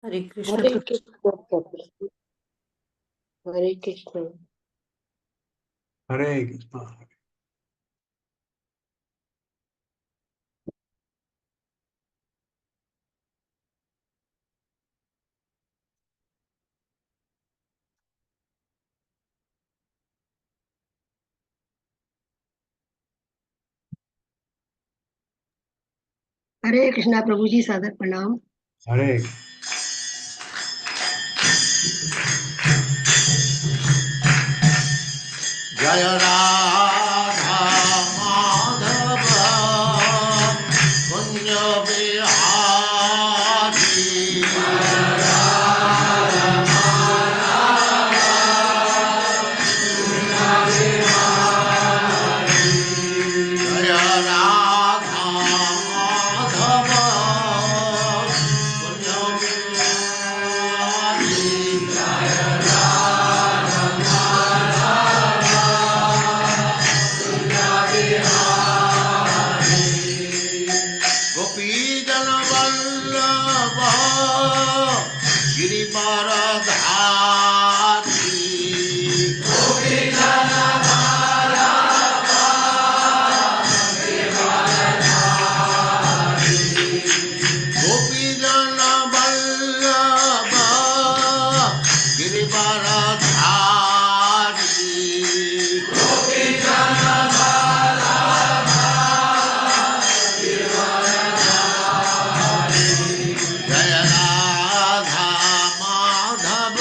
हरे कृष्ण हरे कृष्ण प्रभु। हरे कृष्ण। हरे कृष्ण। हरे कृष्णा प्रभु जी, सादर प्रणाम। हरे जय राधा माधव कुंज बिहारी। जय राधा माधव कुंज बिहारी। गोपीजन वल्लभ गिरिवरधारी। गोपीजन वल्लभ गिरिवरधारी। जय राधा माधव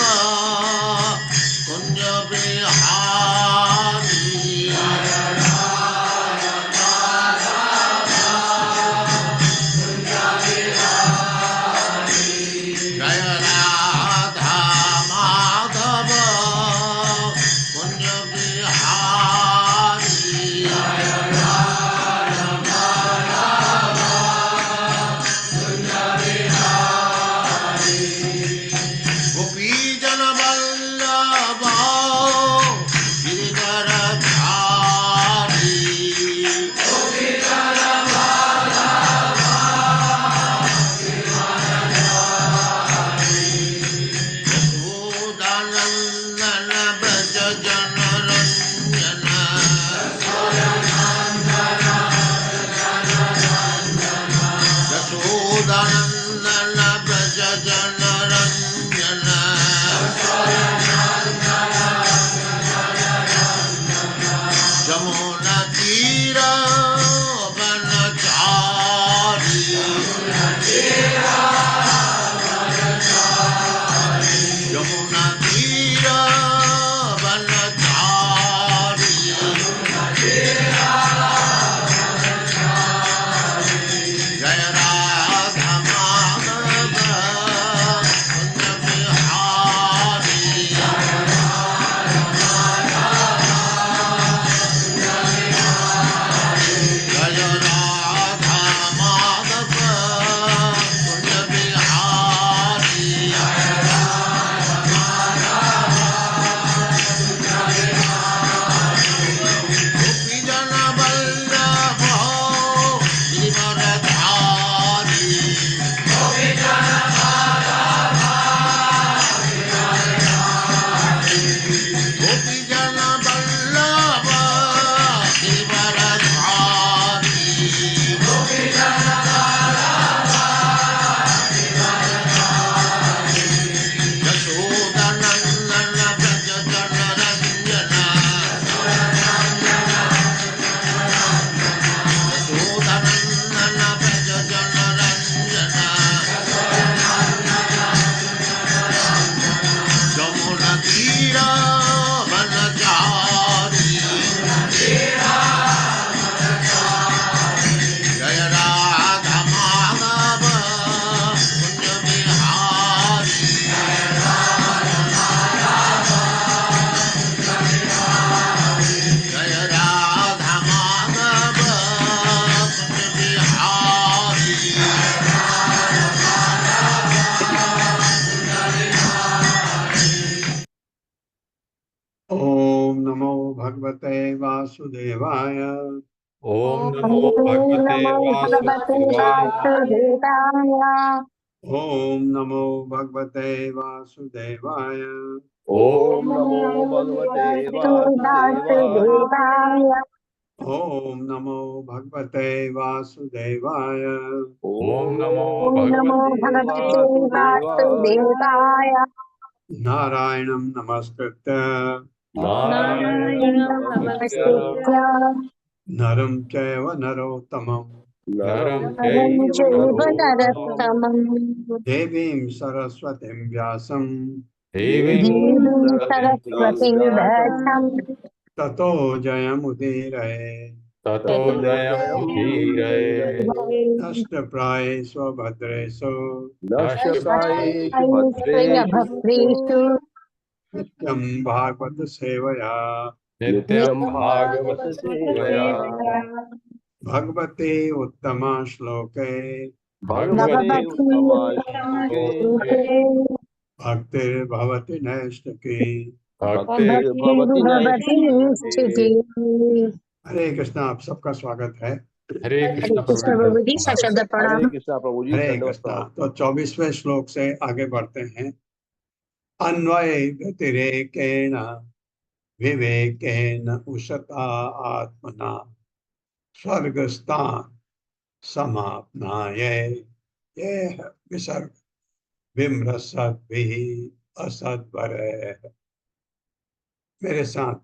कुंज बिहारी। जय राधा माधव कुंज बिहारी। गोपीजन वल्लभ गिरिवरधारी। यशोदानंदन व्रज जनरंजन। यशोदानंदन व्रज जनरंजन। जमुना तीर वनचारी। यमुना तीर वनचारी। जय राधा माधव कुंज बिहारी। जय राधा माधव कुंज बिहारी। गोपीजन वल्लभ गिरिवरधारी। गोपीजन वल्लभ गिरिवरधारी। यशोदानंदन व्रज जनरंजन। यशोदानंदन व्रज जनरंजन। जमुना तीर वनचारी। जय राधा माधव कुंज बिहारी। जय राधा माधव कुंज बिहारी। ओम नमो भगवते वासुदेवाय। ओम नमो भगवते नमो भगवते वासुदेवाय। वासुदेवाय। ओम नमो भगवते वासुदेवाय। ओम नमो भगवते वासुदेवाय। वासुदेवाय। ओम नमो भगवते वासुदेवाय। ओम नमो ओम नमो भगवते भगवते वासुदेवाय। वासुदेवाय। नारायणं नमस्कृत्य नारायणं नारायणं नमस्कृत्य नमस्कृत्य नरं चैव नरोत्तमं नरं नरं चैव चैव नरोत्तमं नरोत्तमं देवीं सरस्वतीं व्यासं देवीं देवीं सरस्वतीं सरस्वतीं व्यासं व्यासं ततो जयमुदीरये। ततो ततो जयमुदीरये। नष्टप्राये स्वभद्रेषु नष्टप्रायेषु भद्रेषु भद्रेषु नित्यं भागवत सेवया नित्यं भागवत सेवया। भगवते उत्तमा श्लोके भगवते उत्तमाश्लोके भक्तिर्भवति नैष्ठिकी। भक्तिर्भवति भक्तिर्भवति नैष्ठिके। निश्चिते। हरे कृष्णा, आप सबका स्वागत है। हरे हरे कृष्ण कृष्ण प्रभु। प्रभु जी, सशब्द हरे प्रणाम। कृष्णा प्रभु जी, हरे दंडवत कृष्णा। प्रणाम। तो 24वें श्लोक से आगे बढ़ते हैं। अन्वय व्यतिरेकेण विवेकेन उषता आत्मना स्वर्गस्थान समाप्नाय ये विसर्ग विमृशद्भिः असद्वरैः। मेरे साथ,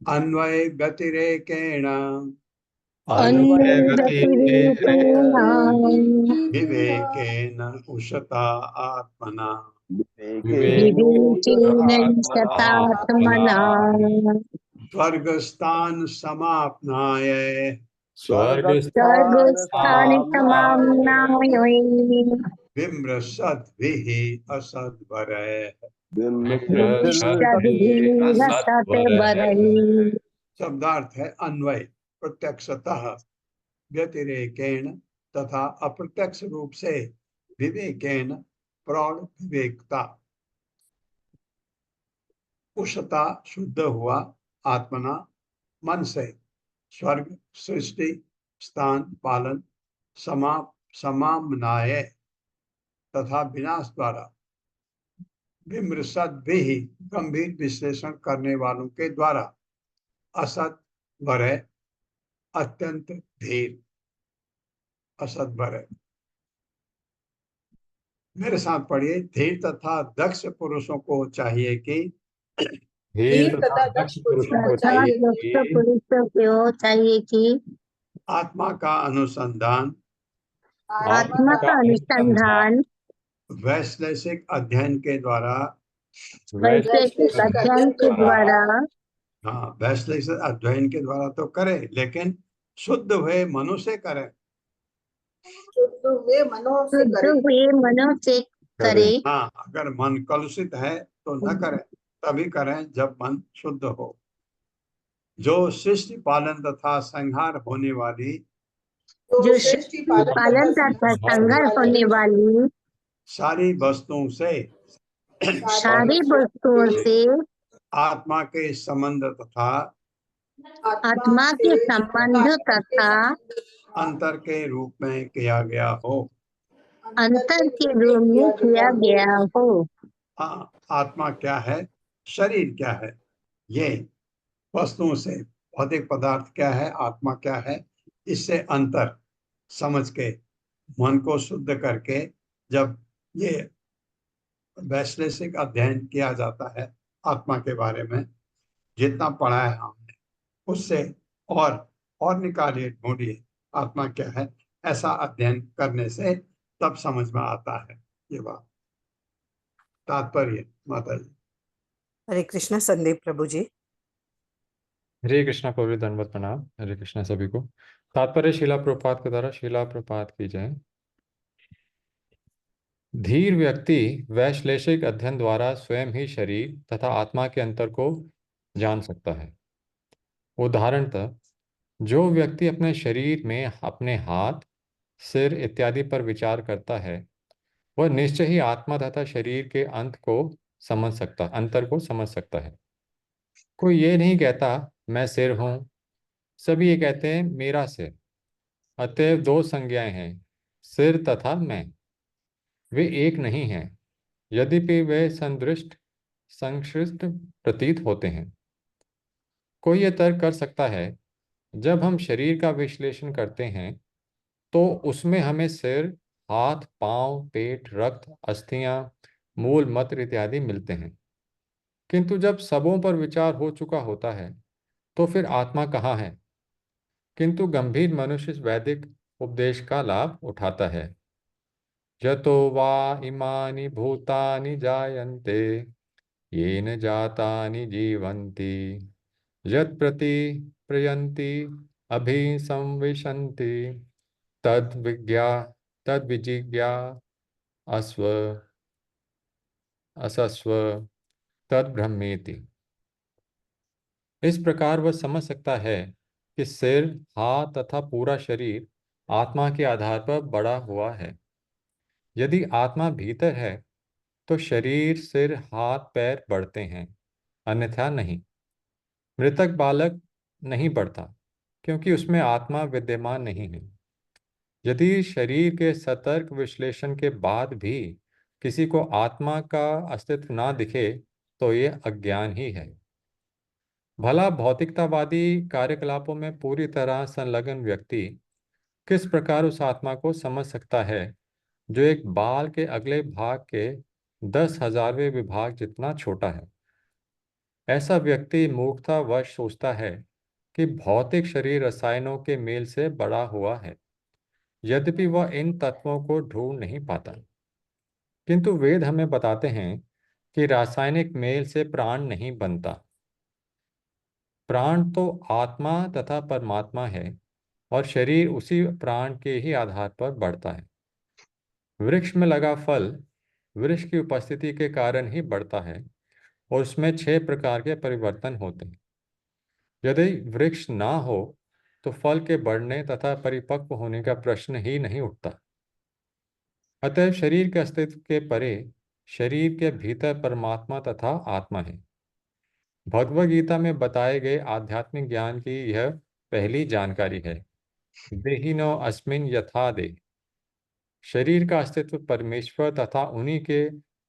अन्वय व्यतिरेकेण अन्वय अन्यव्यतिरेकेण व्यतिरेकेण विवेकेन उषता आत्मना विवेचेन विवेकेनात्मना शतात्मना स्वर्गस्थान समाप्नाय स्वर्गस्थान स्वर्गस्थानि समाम्नाय समाम्नाय विमृशद्भिः असद्वरैः। विमृशद्भिः सत्वरैः। शब्दार्थ है अन्वय प्रत्यक्षतः, व्यतिरेकेण तथा अप्रत्यक्ष रूप से, विवेकेन प्रौढ़ विवेकता, उषता शुद्ध हुआ, आत्मना मन से, स्वर्ग सृष्टि स्थान पालन, समामनाय तथा विनाश द्वारा, विमृशद भी गंभीर विश्लेषण करने वालों के द्वारा, असत वरय अत्यंत धीर, असत वरय। मेरे साथ पढ़िए। धीर तथा दक्ष पुरुषों को चाहिए कि धीर तथा दक्ष पुरुषों को तथा चाहिए दुष्ट कि पुरुषों को चाहिए कि आत्मा का अनुसंधान आत्मा का अनुसंधान वैश्लेषिक अध्ययन के द्वारा, वैश्विक अध्ययन के द्वारा, हाँ, वैश्लेषिक अध्ययन के द्वारा तो करे, लेकिन शुद्ध हुए मनु से करे। शुद्ध हुए मनों से शुद्ध करे। हुए मनों से करे। हाँ, अगर मन कलुषित है तो न करें, तभी करें जब मन शुद्ध हो। जो सृष्टि पालन तथा संहार होने वाली जो सृष्टि पालन तथा संघर्ष होने वाली सारी वस्तुओं से सारी वस्तुओं से आत्मा के संबंध तथा आत्मा के संबंध तथा अंतर के रूप में किया गया हो। अंतर के रूप में किया गया हो। हाँ, आत्मा क्या है, शरीर क्या है, ये वस्तुओं से, भौतिक पदार्थ क्या है, आत्मा क्या है, इससे अंतर समझ के मन को शुद्ध करके जब ये वैश्लेषिक अध्ययन किया जाता है आत्मा के बारे में, जितना पढ़ा है हमने उससे और निकालिए, ढूंढिए आत्मा क्या है। ऐसा अध्ययन करने से तब समझ में आता है ये बात। तात्पर्य माता जी। हरे कृष्णा संदीप प्रभु जी। हरे कृष्णा प्रभु, दंडवत प्रणाम। हरे कृष्णा सभी को। तात्पर्य शिला प्रपात के द्वारा शिला प्रपात की जाए। धीर व्यक्ति वैश्लेषिक अध्ययन द्वारा स्वयं ही शरीर तथा आत्मा के अंतर को जान सकता है। उदाहरणतः जो व्यक्ति अपने शरीर में अपने हाथ, सिर इत्यादि पर विचार करता है, वह निश्चय ही आत्मा तथा शरीर के अंतर को समझ सकता है। कोई ये नहीं कहता मैं सिर हूं, सभी ये कहते हैं मेरा सिर। अतएव दो संज्ञाएं हैं, सिर तथा मैं। वे एक नहीं हैं, यद्यपि वे संश्लिष्ट प्रतीत होते हैं। कोई यह तर्क कर सकता है, जब हम शरीर का विश्लेषण करते हैं तो उसमें हमें सिर, हाथ, पांव, पेट, रक्त, अस्थियां, मूल, मूत्र इत्यादि मिलते हैं। किंतु जब सबों पर विचार हो चुका होता है तो फिर आत्मा कहाँ है? किंतु गंभीर मनुष्य इस वैदिक उपदेश का लाभ उठाता है। यतो वा इमानि भूतानि जायन्ते येन जातानि जीवन्ति यत् प्रति प्रयन्ति अभिसंविशन्ति तद विज्ञा तद विजिज्ञा अस्व असस्व तद ब्रह्मेति। इस प्रकार वह समझ सकता है कि सिर, हाथ तथा पूरा शरीर आत्मा के आधार पर बड़ा हुआ है। यदि आत्मा भीतर है तो शरीर, सिर, हाथ, पैर बढ़ते हैं, अन्यथा नहीं। मृतक बालक नहीं बढ़ता क्योंकि उसमें आत्मा विद्यमान नहीं है। यदि शरीर के सतर्क विश्लेषण के बाद भी किसी को आत्मा का अस्तित्व ना दिखे तो ये अज्ञान ही है। भला भौतिकतावादी कार्यकलापों में पूरी तरह संलग्न व्यक्ति किस प्रकार उस आत्मा को समझ सकता है जो एक बाल के अगले भाग के 10,000वें विभाग जितना छोटा है? ऐसा व्यक्ति मूर्खतावश सोचता है कि भौतिक शरीर रसायनों के मेल से बड़ा हुआ है, यद्यपि वह इन तत्वों को ढूंढ नहीं पाता। किंतु वेद हमें बताते हैं कि रासायनिक मेल से प्राण नहीं बनता। प्राण तो आत्मा तथा परमात्मा है और शरीर उसी प्राण के ही आधार पर बढ़ता है। वृक्ष में लगा फल वृक्ष की उपस्थिति के कारण ही बढ़ता है और उसमें 6 प्रकार के परिवर्तन होते हैं। यदि वृक्ष ना हो तो फल के बढ़ने तथा परिपक्व होने का प्रश्न ही नहीं उठता। अतः शरीर के अस्तित्व के परे शरीर के भीतर परमात्मा तथा आत्मा है। भगवद गीता में बताए गए आध्यात्मिक ज्ञान की यह पहली जानकारी है। देहिनो अस्मिन् यथा देह। शरीर का अस्तित्व परमेश्वर तथा उन्हीं के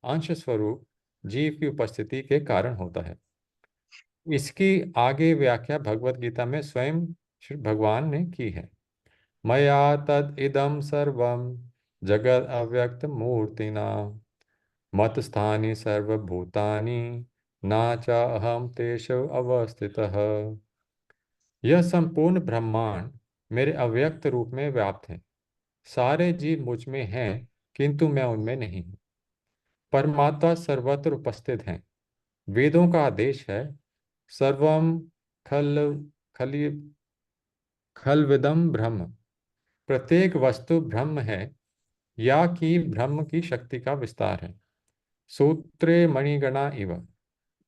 अंश स्वरूप जीव की उपस्थिति के कारण होता है। इसकी आगे व्याख्या भगवद गीता में स्वयं श्री भगवान ने की है। मया तद इदम सर्वम जगद अव्यक्त मूर्तिना मत स्थानी सर्वभूतानि ना च अहम तेषु अवस्थितः। यह संपूर्ण ब्रह्मांड मेरे अव्यक्त रूप में व्याप्त है। सारे जीव मुझ में हैं किंतु मैं उनमें नहीं हूँ। परमात्मा सर्वत्र उपस्थित हैं। वेदों का आदेश है, सर्वम खल खली खलविदम ब्रह्म। प्रत्येक वस्तु ब्रह्म है या कि ब्रह्म की शक्ति का विस्तार है। सूत्रे मणिगणा इव।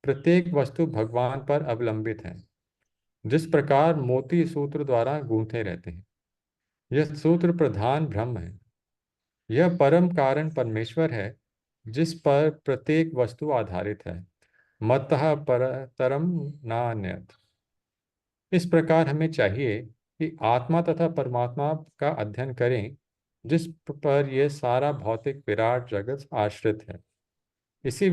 प्रत्येक वस्तु भगवान पर अवलंबित है। जिस प्रकार मोती सूत्र द्वारा गूंथे रहते हैं, यह सूत्र प्रधान ब्रह्म है। यह परम कारण परमेश्वर है जिस पर प्रत्येक वस्तु आधारित है। मतः परतरम नान्यत्। इस प्रकार हमें चाहिए कि आत्मा तथा परमात्मा का अध्ययन करें जिस पर यह सारा भौतिक विराट जगत आश्रित है। इसकी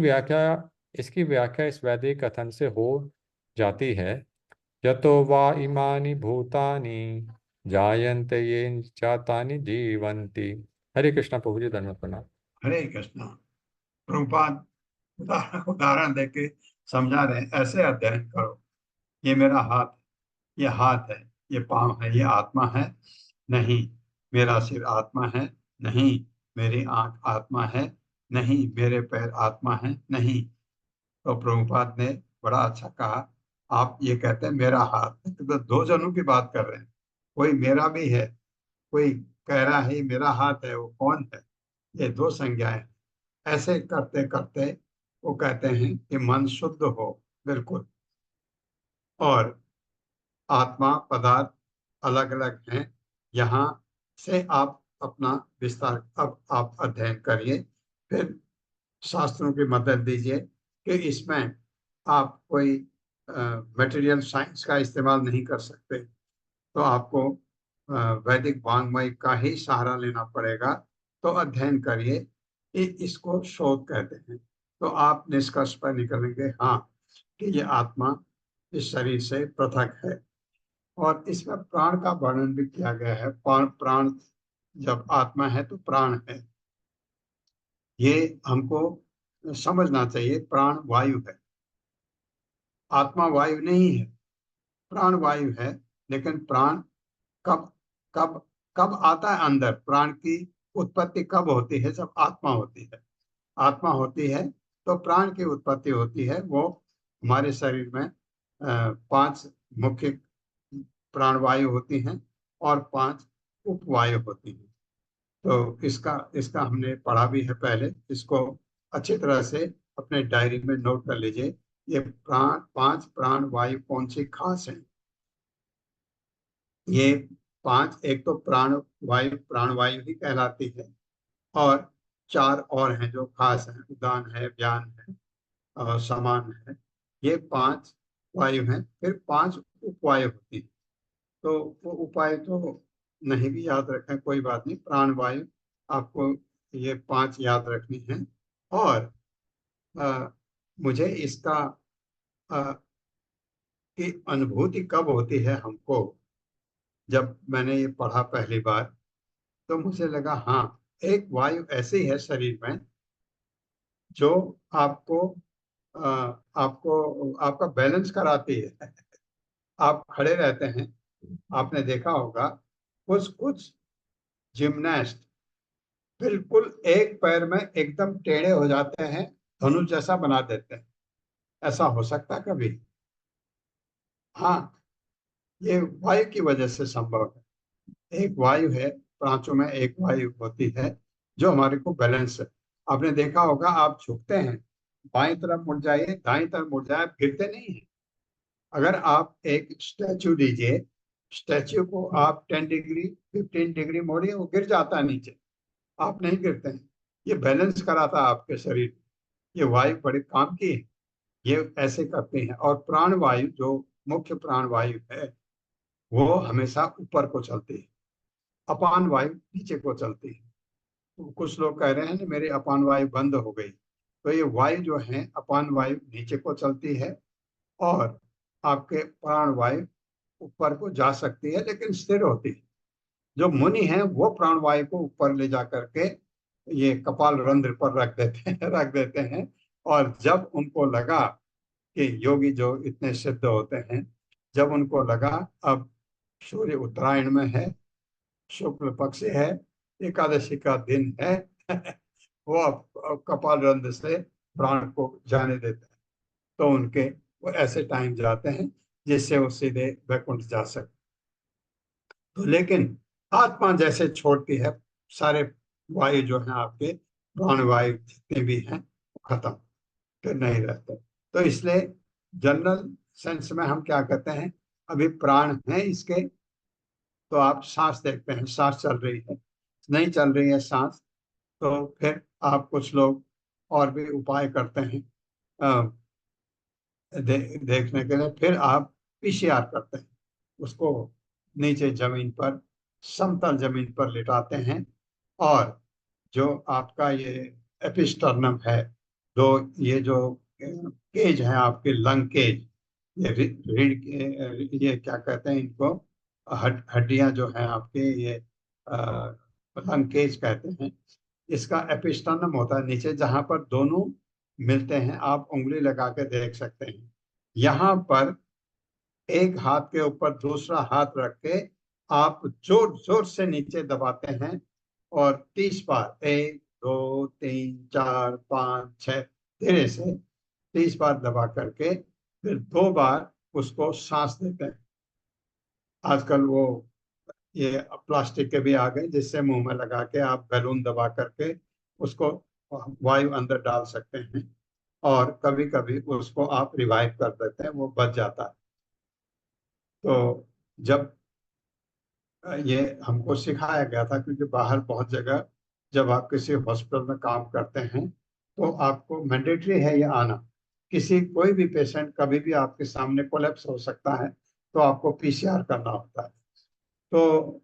व्याख्या इस वैदिक कथन से हो जाती है, यतो वा इमानि भूतानि जायन्ते येन जातानि जीवन्ति। हरे कृष्णा प्रभु जी, धन्यवाद प्रणाम। हरे कृष्णा। प्रभुपाद उदाहरण देके समझा रहे हैं, ऐसे अध्ययन करो। ये मेरा हाथ, ये हाथ है, ये पांव है, ये आत्मा है नहीं। मेरा सिर आत्मा है नहीं। मेरी आंख आत्मा है नहीं। मेरे पैर आत्मा है नहीं। तो प्रभुपाद ने बड़ा अच्छा कहा, आप ये कहते हैं मेरा हाथ, तो दो जनों की बात कर रहे हैं। कोई मेरा भी है, कोई कह रहा है मेरा हाथ है, वो कौन है? ये दो संज्ञाएं हैं। ऐसे करते करते वो कहते हैं कि मन शुद्ध हो बिल्कुल, और आत्मा पदार्थ अलग अलग हैं। यहाँ से आप अपना विस्तार अब आप अध्ययन करिए, फिर शास्त्रों की मदद दीजिए कि इसमें आप कोई मटेरियल साइंस का इस्तेमाल नहीं कर सकते, तो आपको वैदिक वाङ्मय का ही सहारा लेना पड़ेगा। तो अध्ययन करिए इसको शोध कहते हैं। तो आप निष्कर्ष पर निकलेंगे हाँ कि ये आत्मा इस शरीर से पृथक है। और इसमें प्राण का वर्णन भी किया गया है। प्राण जब आत्मा है तो प्राण है, ये हमको समझना चाहिए। प्राण वायु है, आत्मा वायु नहीं है, प्राण वायु है। लेकिन प्राण कब कब कब आता है अंदर? प्राण की उत्पत्ति कब होती है? जब आत्मा होती है। आत्मा होती है तो प्राण की उत्पत्ति होती है। वो हमारे शरीर में 5 मुख्य प्राणवायु होती हैं और 5 उपवायु होती हैं। तो इसका इसका हमने पढ़ा भी है पहले। इसको अच्छी तरह से अपने डायरी में नोट कर लीजिए। ये 5 प्राण वायु कौन सी खास है? ये 5, एक तो प्राण वायु ही कहलाती है, और 4 और हैं जो खास हैं। उदान है, व्यान है और समान है। ये 5 वायु हैं। फिर 5 उपवायु होती है। तो वो उपाय तो नहीं भी याद रखें कोई बात नहीं, प्राण वायु आपको ये 5 याद रखनी है। और मुझे इसका की अनुभूति कब होती है हमको? जब मैंने ये पढ़ा पहली बार तो मुझे लगा हाँ, एक वायु ऐसी है शरीर में जो आपको आपको आपका बैलेंस कराती है। आप खड़े रहते हैं, आपने देखा होगा कुछ कुछ जिम्नास्ट बिल्कुल एक पैर में एकदम टेढ़े हो जाते हैं, धनुष जैसा बना देते हैं। ऐसा हो सकता है कभी? हाँ, ये वायु की वजह से संभव है। एक वायु है, पांचों में एक वायु होती है जो हमारे को बैलेंस है। आपने देखा होगा, आप झुकते हैं, बाईं तरफ मुड़ जाइए, दाईं तरफ मुड़ जाए, आप गिरते नहीं है। अगर आप एक स्टैचू लीजिए, स्टैचू को आप 10 डिग्री 15 डिग्री मोड़िए, वो गिर जाता है नीचे, आप नहीं गिरते हैं। ये बैलेंस कराता है आपके शरीर। ये वायु बड़े काम की है, ये ऐसे करते हैं। और प्राण वायु जो मुख्य प्राण वायु है वो हमेशा ऊपर को चलती है, अपान वायु नीचे को चलती है। तो कुछ लोग कह रहे हैं ना मेरी अपान वायु बंद हो गई। तो ये वायु जो है अपान वायु नीचे को चलती है और आपके प्राण वायु ऊपर को जा सकती है लेकिन स्थिर होती है। जो मुनि हैं वो प्राण वायु को ऊपर ले जा करके ये कपाल रंध्र पर रख देते हैं। और जब उनको लगा कि योगी जो इतने सिद्ध होते हैं, जब उनको लगा अब सूर्य उत्तरायण में है, शुक्ल पक्ष है, एकादशी का दिन है, वो अब कपाल रंध्र से प्राण को जाने देते हैं। तो उनके वो ऐसे टाइम जाते हैं जिससे वो सीधे वैकुंठ जा सकते। तो लेकिन आत्मा जैसे छोड़ती है, सारे वायु जो है आपके प्राण वायु जितने भी हैं वो खत्म, फिर नहीं रहते। तो इसलिए जनरल सेंस में हम क्या कहते हैं, अभी प्राण है इसके, तो आप सांस देखते हैं, सांस चल रही है, नहीं चल रही है सांस, तो फिर आप कुछ लोग और भी उपाय करते हैं देखने के लिए। फिर आप पीसीआर करते हैं, उसको नीचे जमीन पर, समतल जमीन पर लिटाते हैं। और जो आपका ये एपिस्टर्नम है, दो ये जो केज है आपके लंग केज, ये रीढ़ के, ये क्या कहते हैं इनको, हड्डियां जो हैं आपके, ये लंग केज कहते हैं। इसका एपिस्टर्नम होता है नीचे, जहां पर दोनों मिलते हैं। आप उंगली लगा के देख सकते हैं। यहाँ पर एक हाथ के ऊपर दूसरा हाथ रख के आप जोर जोर से नीचे दबाते हैं और 30 बार, 1 2 3 4 5 6, धीरे से 30 बार दबा करके फिर 2 बार उसको सांस देते हैं। आजकल वो ये प्लास्टिक के भी आ गए जिससे मुंह में लगा के आप बैलून दबा करके उसको वायु अंदर डाल सकते हैं, और कभी कभी उसको आप रिवाइव कर देते हैं, वो बच जाता है। तो जब ये हमको सिखाया गया था, क्योंकि बाहर बहुत जगह जब आप किसी हॉस्पिटल में काम करते हैं तो आपको मैंडेटरी है ये आना। किसी कोई भी पेशेंट कभी भी आपके सामने कोलैप्स हो सकता है, तो आपको पीसीआर करना होता है। तो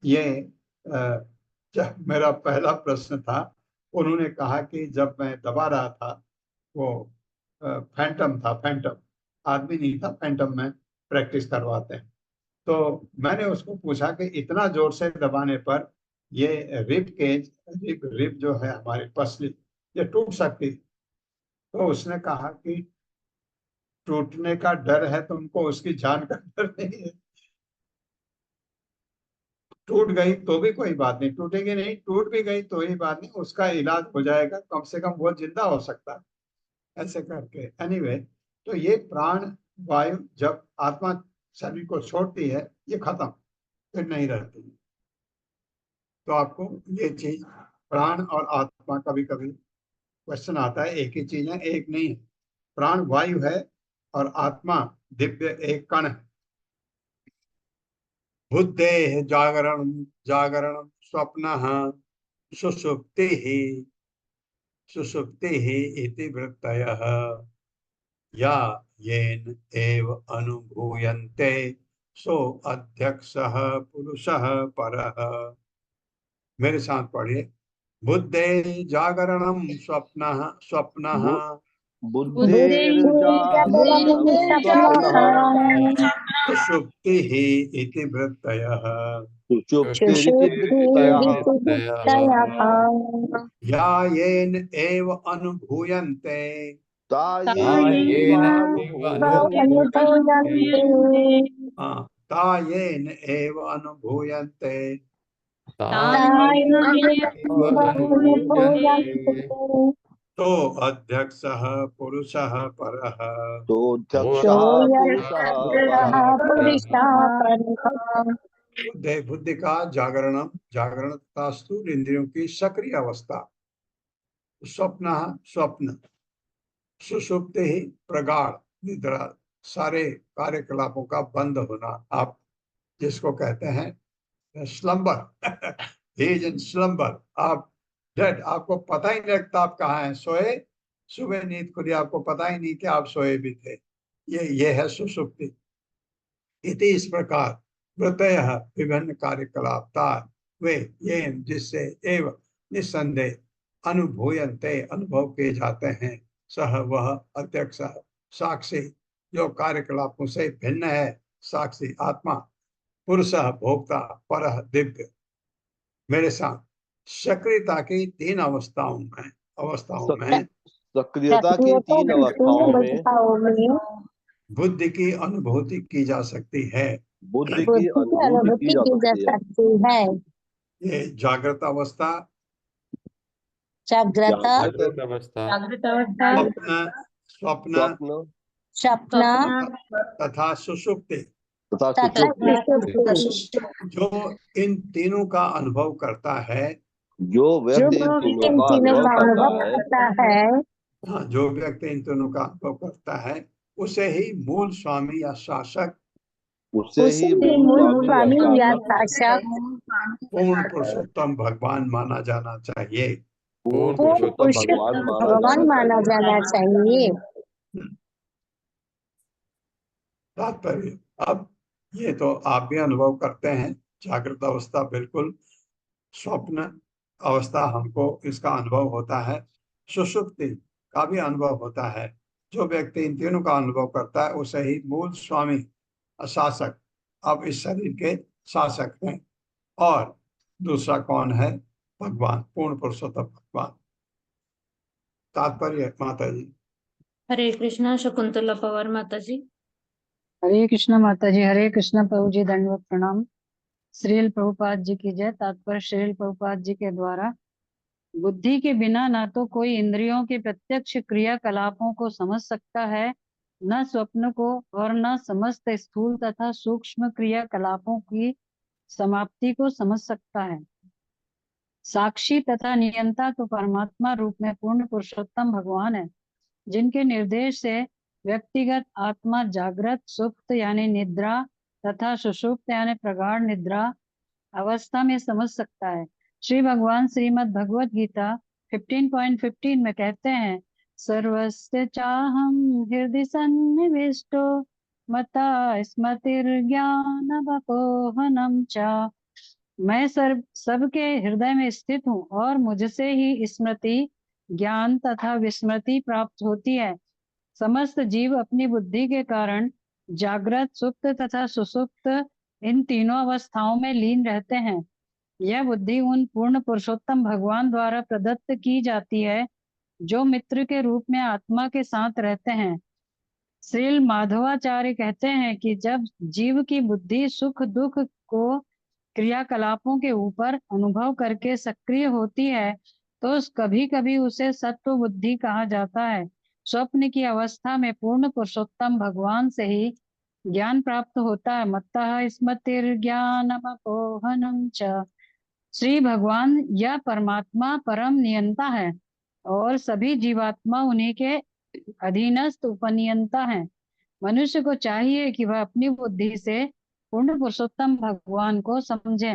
ये जब मेरा पहला प्रश्न था उन्होंने कहा कि जब मैं दबा रहा था, वो फैंटम था, फैंटम आदमी नहीं था, फैंटम में प्रैक्टिस करवाते हैं। तो मैंने उसको पूछा कि इतना जोर से दबाने पर ये रिब केज, रिब जो है हमारी पसली, ये टूट सकती है। तो उसने कहा कि टूटने का डर है तुमको, उसकी जान का डर नहीं है। टूट गई तो भी कोई बात नहीं, टूटेगी नहीं, टूट भी गई तो ही बात नहीं, उसका इलाज हो जाएगा, कम से कम वो जिंदा हो सकता है, ऐसे करके। एनीवे, तो ये प्राण वायु जब आत्मा शरीर को छोड़ती है, ये खत्म, फिर नहीं रहती। तो आपको ये चीज, प्राण और आत्मा, कभी कभी क्वेश्चन आता है, एक ही चीज है? एक नहीं है। प्राण वायु है और आत्मा दिव्य एक कण है। बुद्धे जागरण जागरण स्वप्न सुषुप्ति सुषुप्ति इति वृत्तयः या येन एव अनुभूयन्ते सो अध्यक्षः पुरुषः परः। मेरे साथ पढ़िए। बुद्धे जागरणम स्वप्न स्वप्न बुद्धिर्जागरणं स्वप्नः सुषुप्ति इति वृत्तयः सुषुप्तिर्विसुप्तयः या येन एव अनुभूयन्ते तायेन एव अनुभूयन्ते तायेन एव अनुभूयन्ते तायेन एव अनुभूयन्ते तो अध्यक्षः पुरुषः परः। बुद्धि का जागरणम, जागरण तथा स्थूल इंद्रियों की सक्रिय अवस्था। स्वप्न स्वप्न, सुषुप्ति ही प्रगाढ़ निद्रा, सारे कार्यकलापों का बंद होना, आप जिसको कहते हैं स्लम्बर। इज इन स्लम्बर, आप डेड, आपको पता ही नहीं लगता आप कहाँ हैं, सोए, सुबह नींद खुली, आपको पता ही नहीं कि आप सोए भी थे। ये है सुषुप्ति। इति इस प्रकार वृतयः विभिन्न कार्यकलापता वे ये जिससे एव निस्संदेह अनुभूयन्ते अनुभव किए जाते हैं, सह वह अध्यक्ष साक्षी जो कार्यकलापों से भिन्न है, साक्षी आत्मा, पुरुष भोक्ता, पर दिव्य। मेरे साथ सक्रियता की तीन अवस्थाओं में सक्रियता की तीन अवस्थाओं में बुद्धि की अनुभूति की जा सकती है। बुद्धि की अनुभूति की जा सकती है। ये जागृत अवस्था, जागृत अवस्था, स्वप्न स्वप्न स्वप्न तथा सुषुप्ति। तथा जो इन तीनों का अनुभव करता है, जो व्यक्ति इन तीनों का अनुभव करता है, हाँ, जो व्यक्ति इन तीनों का अनुभव करता है, उसे ही मूल स्वामी या शासक, उसे ही मूल स्वामी या शासक, पूर्ण पुरुषोत्तम भगवान माना जाना चाहिए। पूर्ण पुरुषोत्तम भगवान माना जाना चाहिए। तात्पर्य, अब ये तो आप भी अनुभव करते हैं, जागृत अवस्था बिल्कुल, स्वप्न अवस्था हमको इसका अनुभव होता है, सुषुप्ति का भी अनुभव होता है। जो व्यक्ति इन तीनों का अनुभव करता है, उसे ही मूल स्वामी शासक, अब इस शरीर के शासक हैं। और दूसरा कौन है? भगवान, पूर्ण पुरुषोत्तम भगवान। तात्पर्य माता जी। हरे कृष्णा। शकुंतला पवार माता जी। हरे कृष्णा माता जी। हरे कृष्णा प्रभु जी, दंडवत प्रणाम। श्रील प्रभुपाद जी की जय। तात्पर्य श्रील प्रभुपाद जी के द्वारा, बुद्धि के बिना न तो कोई इंद्रियों के प्रत्यक्ष क्रियाकलापों को समझ सकता है, न स्वप्न को, और न समस्त स्थूल तथा सूक्ष्म क्रियाकलापों की समाप्ति को समझ सकता है। साक्षी तथा नियंता तो परमात्मा रूप में पूर्ण पुरुषोत्तम भगवान है, जिनके निर्देश से व्यक्तिगत आत्मा जागृत, सुप्त यानी निद्रा तथा सुषुप्त यानी प्रगाढ़ निद्रा अवस्था में समझ सकता है। श्री भगवान श्रीमद् भगवत गीता 15.15 में कहते हैं, सर्वस्य चाहम हृदय सन्निविष्टो मता स्मृतिर्ज्ञान बपोहनम च मैं सबके हृदय में स्थित हूँ और मुझसे ही स्मृति, ज्ञान तथा विस्मृति प्राप्त होती है। समस्त जीव अपनी बुद्धि के कारण जागृत, सुप्त तथा सुसुप्त इन तीनों अवस्थाओं में लीन रहते हैं। यह बुद्धि उन पूर्ण पुरुषोत्तम भगवान द्वारा प्रदत्त की जाती है जो मित्र के रूप में आत्मा के साथ रहते हैं। श्रील माधवाचार्य कहते हैं कि जब जीव की बुद्धि सुख दुख को क्रियाकलापों के ऊपर अनुभव करके सक्रिय होती है तो कभी कभी उसे सत्व बुद्धि कहा जाता है। स्वप्न की अवस्था में पूर्ण पुरुषोत्तम भगवान से ही ज्ञान प्राप्त होता है। मत्तः स्मृतिर्ज्ञानमपोहनम च। श्री भगवान या परमात्मा परम नियंता है और सभी जीवात्मा उन्हीं के अधीनस्थ उपनियंता है। मनुष्य को चाहिए कि वह अपनी बुद्धि से पूर्ण पुरुषोत्तम भगवान को समझे।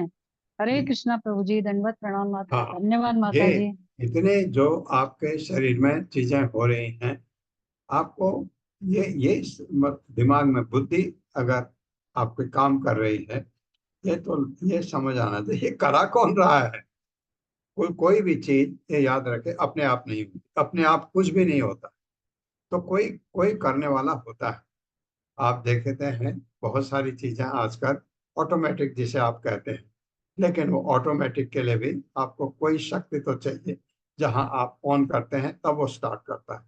हरे कृष्णा प्रभु जी, दंडवत प्रणाम माता, हाँ, धन्यवाद माता ये जी। इतने जो आपके शरीर में चीजें हो रही हैं, आपको ये दिमाग में बुद्धि अगर आपके काम कर रही है, ये तो ये समझ आना चाहिए ये करा कौन रहा है। कोई भी चीज ये याद रखे अपने आप नहीं होती, अपने आप कुछ भी नहीं होता, तो कोई कोई करने वाला होता है। आप देखते हैं बहुत सारी चीजें आजकल ऑटोमेटिक जिसे आप कहते हैं, लेकिन वो ऑटोमेटिक के लिए भी आपको कोई शक्ति तो चाहिए, जहां आप ऑन करते हैं तब वो स्टार्ट करता है,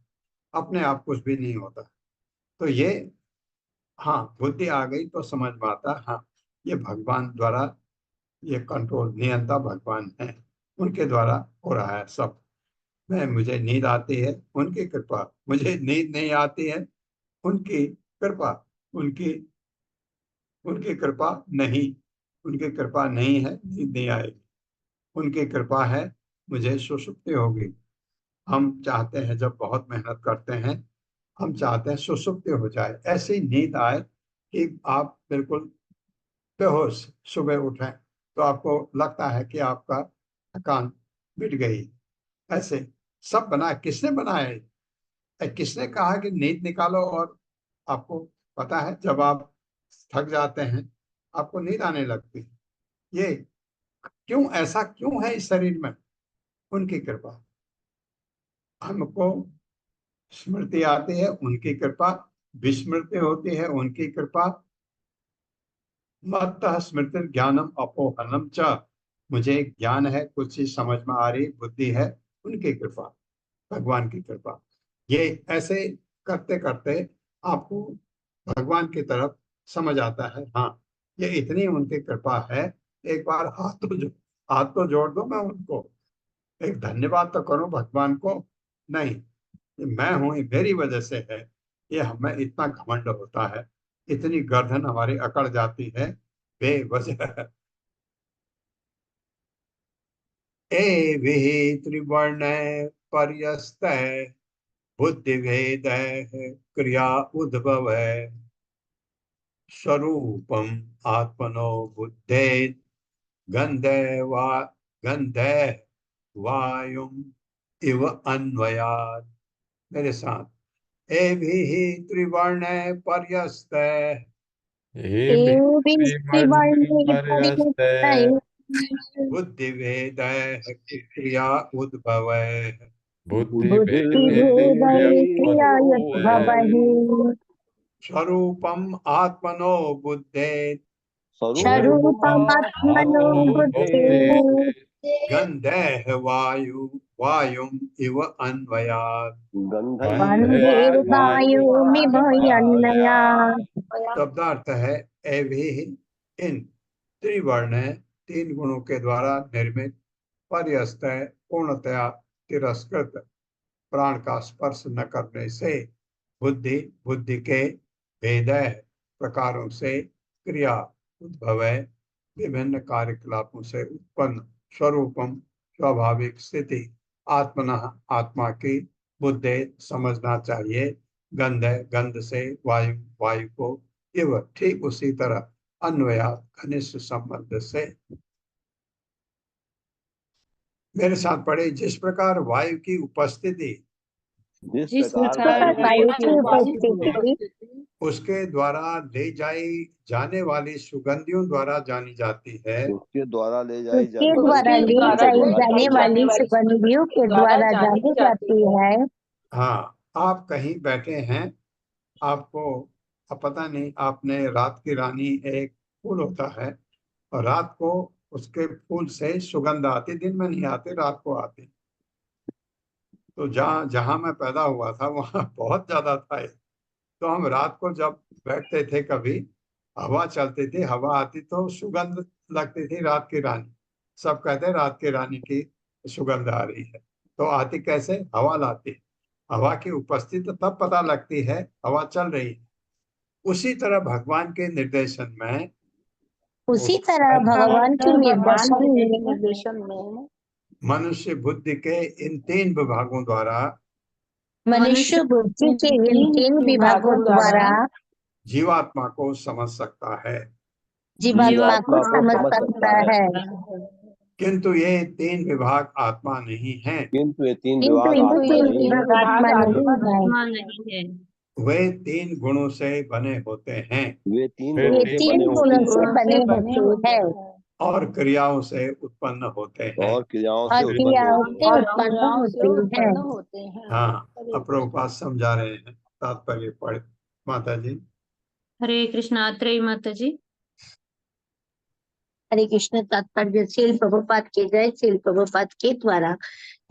अपने आप कुछ भी नहीं होता। तो ये, हाँ, बुद्धि आ गई तो समझ में आता, हाँ, ये भगवान द्वारा, ये कंट्रोल नियंता भगवान है, उनके द्वारा हो रहा है सब। मुझे नींद आती है उनकी कृपा, मुझे नींद नहीं आती है उनकी कृपा, उनकी उनकी कृपा नहीं, उनकी कृपा नहीं है नींद नहीं आएगी, उनकी कृपा है मुझे सुसुप्ति होगी। हम चाहते हैं जब बहुत मेहनत करते हैं, हम चाहते हैं सुसुप्ति हो जाए, ऐसी नींद आए कि आप बिल्कुल बेहोश सुबह उठें तो आपको लगता है कि आपका थकान मिट गई। ऐसे सब बना किसने बनाया है? किसने कहा कि नींद निकालो? और आपको पता है जब आप थक जाते हैं आपको नींद आने लगती है। ये क्यों, ऐसा क्यों है इस शरीर में? उनकी कृपा। हमको स्मृति आती है उनकी कृपा, विस्मृति होती है उनकी कृपा। मत्तः स्मृति ज्ञानम अपोहनम च। मुझे ज्ञान है, कुछ चीज समझ में आ रही, बुद्धि है, उनकी कृपा, भगवान की कृपा। ये ऐसे करते करते आपको भगवान की तरफ समझ आता है, हाँ, ये इतनी उनकी कृपा है। एक बार हाथ तो जोड़ दो, मैं उनको एक धन्यवाद तो करूं भगवान को। नहीं, ये मैं हूं, ये मेरी वजह से है, ये हमें इतना घमंड होता है, इतनी गर्दन हमारी अकड़ जाती है बेवजह। ए त्रिवर्ण पर्यस्त बुद्धि भेद क्रिया उद्भव स्वरूपम आत्मनो बुद्धे गंधे वा गंधे वायुम इव अन्वयात्। मेरे साथ, त्रिवर्ण पर्यस्त हे एभिस्त्रिवर्णे पर्यस्ते पर्यस्तैः बुद्धि भेद क्रिया उद्भव बुद्धि बुद्धिभेदैः क्रियायुद्भवैः स्वरूपम आत्मनो बुद्धे स्वरूपमात्मनो बुद्धेः गंधे वायुम इव अन्वयात्। वन्दे वायुमिव यन्नया। शब्दार्थ है, एभी, इन त्रिवर्ण, तीन गुणों के द्वारा निर्मित, पर्यस्त, पूर्णतया तिरस्कृत, प्राण का स्पर्श न करने से, बुद्धि, बुद्धि के भेद प्रकारों से, क्रिया उद्भव, विभिन्न कार्यकलापों से उत्पन्न, स्वरूपम स्वाभाविक स्थिति, आत्मना आत्मा की, बुद्धे समझना चाहिए, गंध गंध से, वायु वायु को, इव ठीक उसी तरह, अन्वया घनिष्ठ संबंध से। मेरे साथ पढ़े, जिस प्रकार वायु की उपस्थिति जिस प्रकार वायु की उपस्थिति उसके द्वारा ले जाई जाने वाली सुगंधियों द्वारा जानी जाती है, उसके द्वारा ले उसके द्वारा ले जाई जाने वाली सुगंधियों के द्वारा जानी जाती है। हाँ, आप कहीं बैठे हैं, आपको अब पता नहीं, आपने रात की रानी एक फूल होता है और रात को उसके फूल से सुगंध आती, दिन में नहीं आती, रात को आती। तो जहाँ जहाँ मैं पैदा हुआ था वहाँ बहुत ज्यादा था ये। तो हम रात को जब बैठते थे, कभी हवा चलती थी, हवा आती तो सुगंध लगती थी, रात की रानी। सब कहते रात की रानी की सुगंध आ रही है। तो आती कैसे? हवा लाती। हवा की उपस्थिति तब पता लगती है हवा चल रही है। उसी तरह भगवान के निर्देशन में उसी तरह भगवान के निर्देशन में मनुष्य बुद्धि के इन 3 विभागों द्वारा मनुष्य बुद्धि के इन 3 विभागों द्वारा जीवात्मा को समझ सकता है। जीवात्मा को समझ सकता है। किंतु ये 3 विभाग आत्मा नहीं है। किंतु ये 3 किंतु विभाग ये आत्मा 3 नहीं है। विभाग आत्मा नहीं है। आत्मा नहीं है। वे 3 गुणों से बने होते हैं वे 3 वे ये गुणों से 3 बने गुणों होते से हैं बने होते हैं और क्रियाओं से उत्पन्न होते हैं। और क्रियाओं और से उत्पन्न क्रियाओं होते से हैं। उत्पन्न होते हैं। हाँ, अप्रभुपाद समझा रहे हैं, तात्पर्य पढ़ माता जी। हरे कृष्णा त्रय माता जी। हरे कृष्ण। तात्पर्य श्रील प्रभुपाद के जय। श्रील प्रभुपाद के द्वारा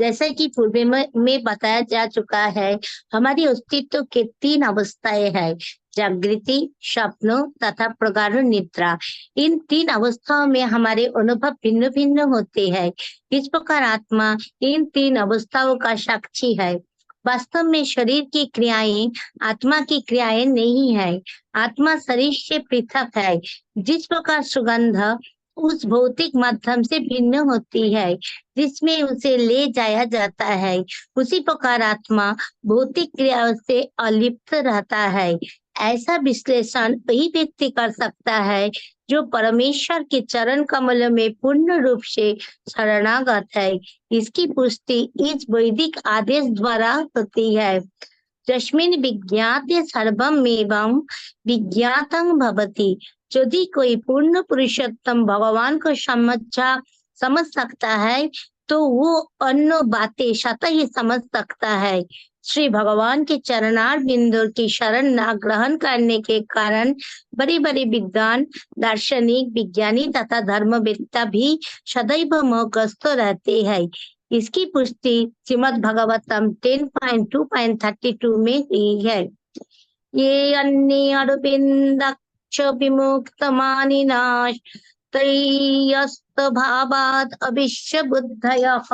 जैसा कि पूर्व में बताया जा चुका है, हमारी अस्तित्व के 3 अवस्थाएं हैं, जागृति, स्वप्न तथा प्रगाढ़ निद्रा। इन 3 अवस्थाओं में हमारे अनुभव भिन्न भिन्न होते हैं। इस प्रकार आत्मा इन 3 अवस्थाओं का साक्षी है। वास्तव में शरीर की क्रियाएं आत्मा की क्रियाएं नहीं है। आत्मा शरीर से पृथक है। जिस प्रकार सुगंध उस भौतिक माध्यम से भिन्न होती है जिसमें उसे ले जाया जाता है, उसी प्रकार आत्मा भौतिक क्रियाओं से अलिप्त रहता है। ऐसा विश्लेषण वही व्यक्ति कर सकता है जो परमेश्वर के चरण कमल में पूर्ण रूप से शरणागत है। इसकी पुष्टि इस वैदिक आदेश द्वारा होती है। यस्मिन् विज्ञाते सर्वमेवं विज्ञातं भवति। यदि कोई पूर्ण पुरुषोत्तम भगवान को समझ सकता है तो वो अन्य बातें स्वतः ही समझ सकता है। श्री भगवान के चरणार बिंदु की शरण न ग्रहण करने के कारण बड़े बड़े विद्वान, दार्शनिक, विज्ञानी तथा धर्मवेत्ता भी सदैव मोहग्रस्त रहते हैं। इसकी पुष्टि श्रीमद् भागवतम 10.2.32 में हुई है। ये अन्य अरविंदक्ष विमुक्त मानिनाश तयस्त भावाद अविश्य बुद्धयः।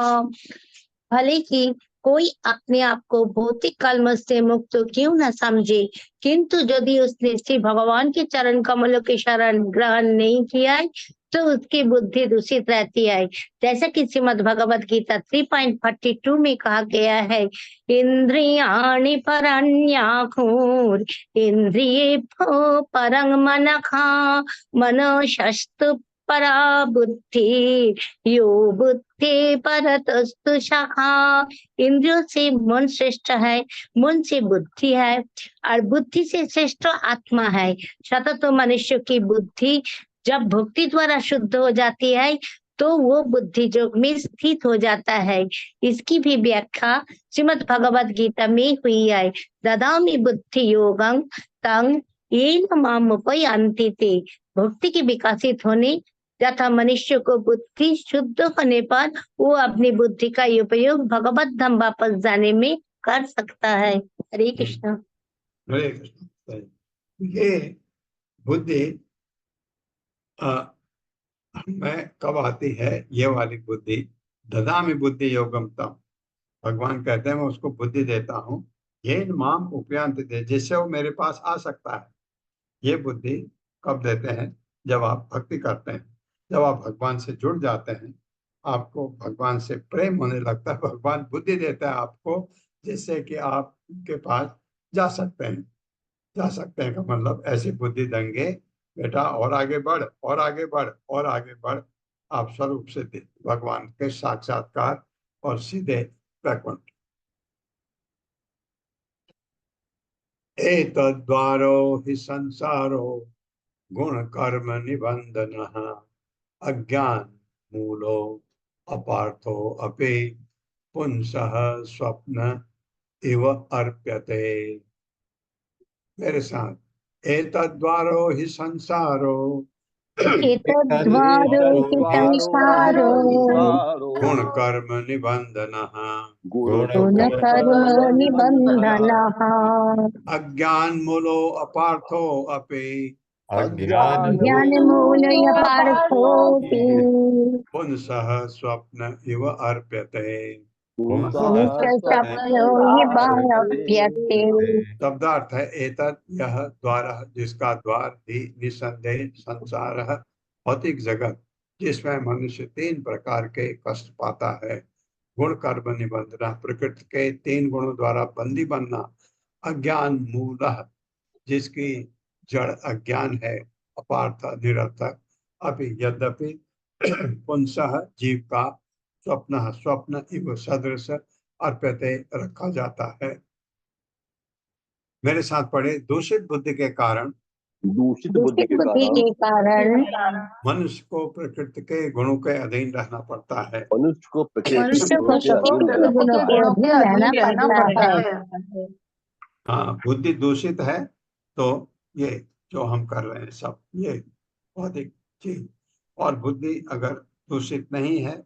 भले ही कोई अपने आप को भौतिक कर्म से मुक्त क्यों न समझे, किंतु यदि उसने श्री भगवान के चरण कमलों के शरण ग्रहण नहीं किया है तो उसकी बुद्धि दूषित रहती है। जैसा कि श्रीमद् भगवद गीता 3.42 में कहा गया है, इंद्रियाणि परन्याखुर इंद्रियेभ्यो परं मनखा मनोषस्तु परा बुद्धि यो बुद्धि परतस्तु शाखा। इंद्रियों से मन श्रेष्ठ है, मन से बुद्धि है और बुद्धि से श्रेष्ठ आत्मा है। सतत मनुष्य की बुद्धि जब भक्ति द्वारा शुद्ध हो जाती है तो वो बुद्धि योग में स्थित हो जाता है। इसकी भी व्याख्या श्रीमद् भगवद गीता में हुई है। ददामि बुद्धि योगं तं येन माम उपयान्ति ते। भक्ति के विकसित होने तथा मनुष्य को बुद्धि शुद्ध होने पर वो अपनी बुद्धि का उपयोग भगवत धाम वापस जाने में कर सकता है। हरे कृष्ण। हरे कृष्ण। ये बुद्धि में कब आती है? ये वाली बुद्धि ददामि बुद्धि योगम तम। भगवान कहते हैं मैं उसको बुद्धि देता हूँ, ये माम उपयांत दे, जिससे वो मेरे पास आ सकता है। ये बुद्धि कब देते हैं? जब आप भक्ति करते हैं, जब आप भगवान से जुड़ जाते हैं, आपको भगवान से प्रेम होने लगता है, भगवान बुद्धि देता है आपको, जिससे कि आप उनके पास जा सकते हैं। जा सकते हैं का मतलब ऐसी बुद्धि देंगे, बेटा और आगे बढ़ और आगे बढ़ और आगे बढ़, आप स्वरूप से भगवान के साक्षात्कार और सीधे वैकुंठ। एतद्वारो हि संसारो गुण कर्म निबंधनः अज्ञान मूलो अपार्थो अपि पुंसः स्वप्न इव अर्प्यते। मेरे साथ एतद्वारो हि संसारो एतद्वारो हि संसारो गुण कर्म निबंधनः गुणकर्म निबन्धनः अज्ञान मूलो अपार्थो अपि ज्ञानमूलय पार्थोऽपि पुंसः स्वप्न इव अर्प्यते। पुंसस्वप्नो हि वाप्यते। शब्दार्थ है एतत् यह द्वार जिसका द्वार ही निसंदेह संसार भौतिक जगत जिसमें मनुष्य तीन प्रकार के कष्ट पाता है। गुण कर्म निबंधना प्रकृति के तीन गुणों द्वारा बंदी बनना, अज्ञान मूलः जिसकी जड़ अज्ञान है, अपार्थ निरर्थक, अभी यद्यपि पुंसः जीव का स्वप्न स्वप्न इव सदृश अर्प्यते रखा जाता है। मेरे साथ पढ़े दूषित बुद्धि के कारण दूषित बुद्धि दूषित बुद्धि के कारण मनुष्य को प्रकृति के गुणों के अधीन रहना पड़ता है। मनुष्य को मनुष्य को प्रकृति के गुणों के अधीन रहना पड़ता है। हाँ, बुद्धि दूषित है तो ये जो हम कर रहे हैं सब ये भौतिक चीज, और बुद्धि अगर दूषित नहीं है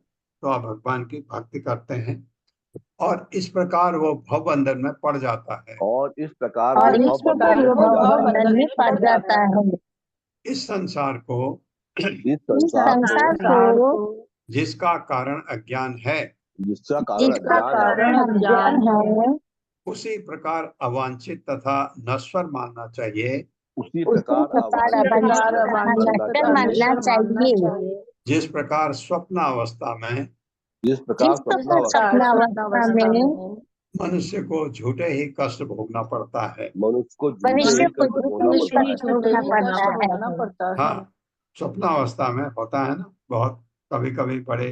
तो आप भगवान की भक्ति करते हैं और इस प्रकार वो भव बंधन में पड़ जाता है। और इस प्रकार वो भव बंधन में पड़ जाता है। इस संसार को इस इस संसार को जिसका कारण अज्ञान है, जिसका जिसका कारण अज्ञान है, उसी प्रकार अवांछित तथा नश्वर मानना चाहिए। उसी उसी प्रकार अवांछित मानना चाहिए। जिस प्रकार स्वप्नावस्था में जिस प्रकार स्वप्नावस्था में मनुष्य को झूठे ही कष्ट भोगना पड़ता है। मनुष्य को मनुष्य को कष्ट भोगना पड़ता है। हाँ, स्वप्नावस्था में होता है ना, बहुत कभी कभी बड़े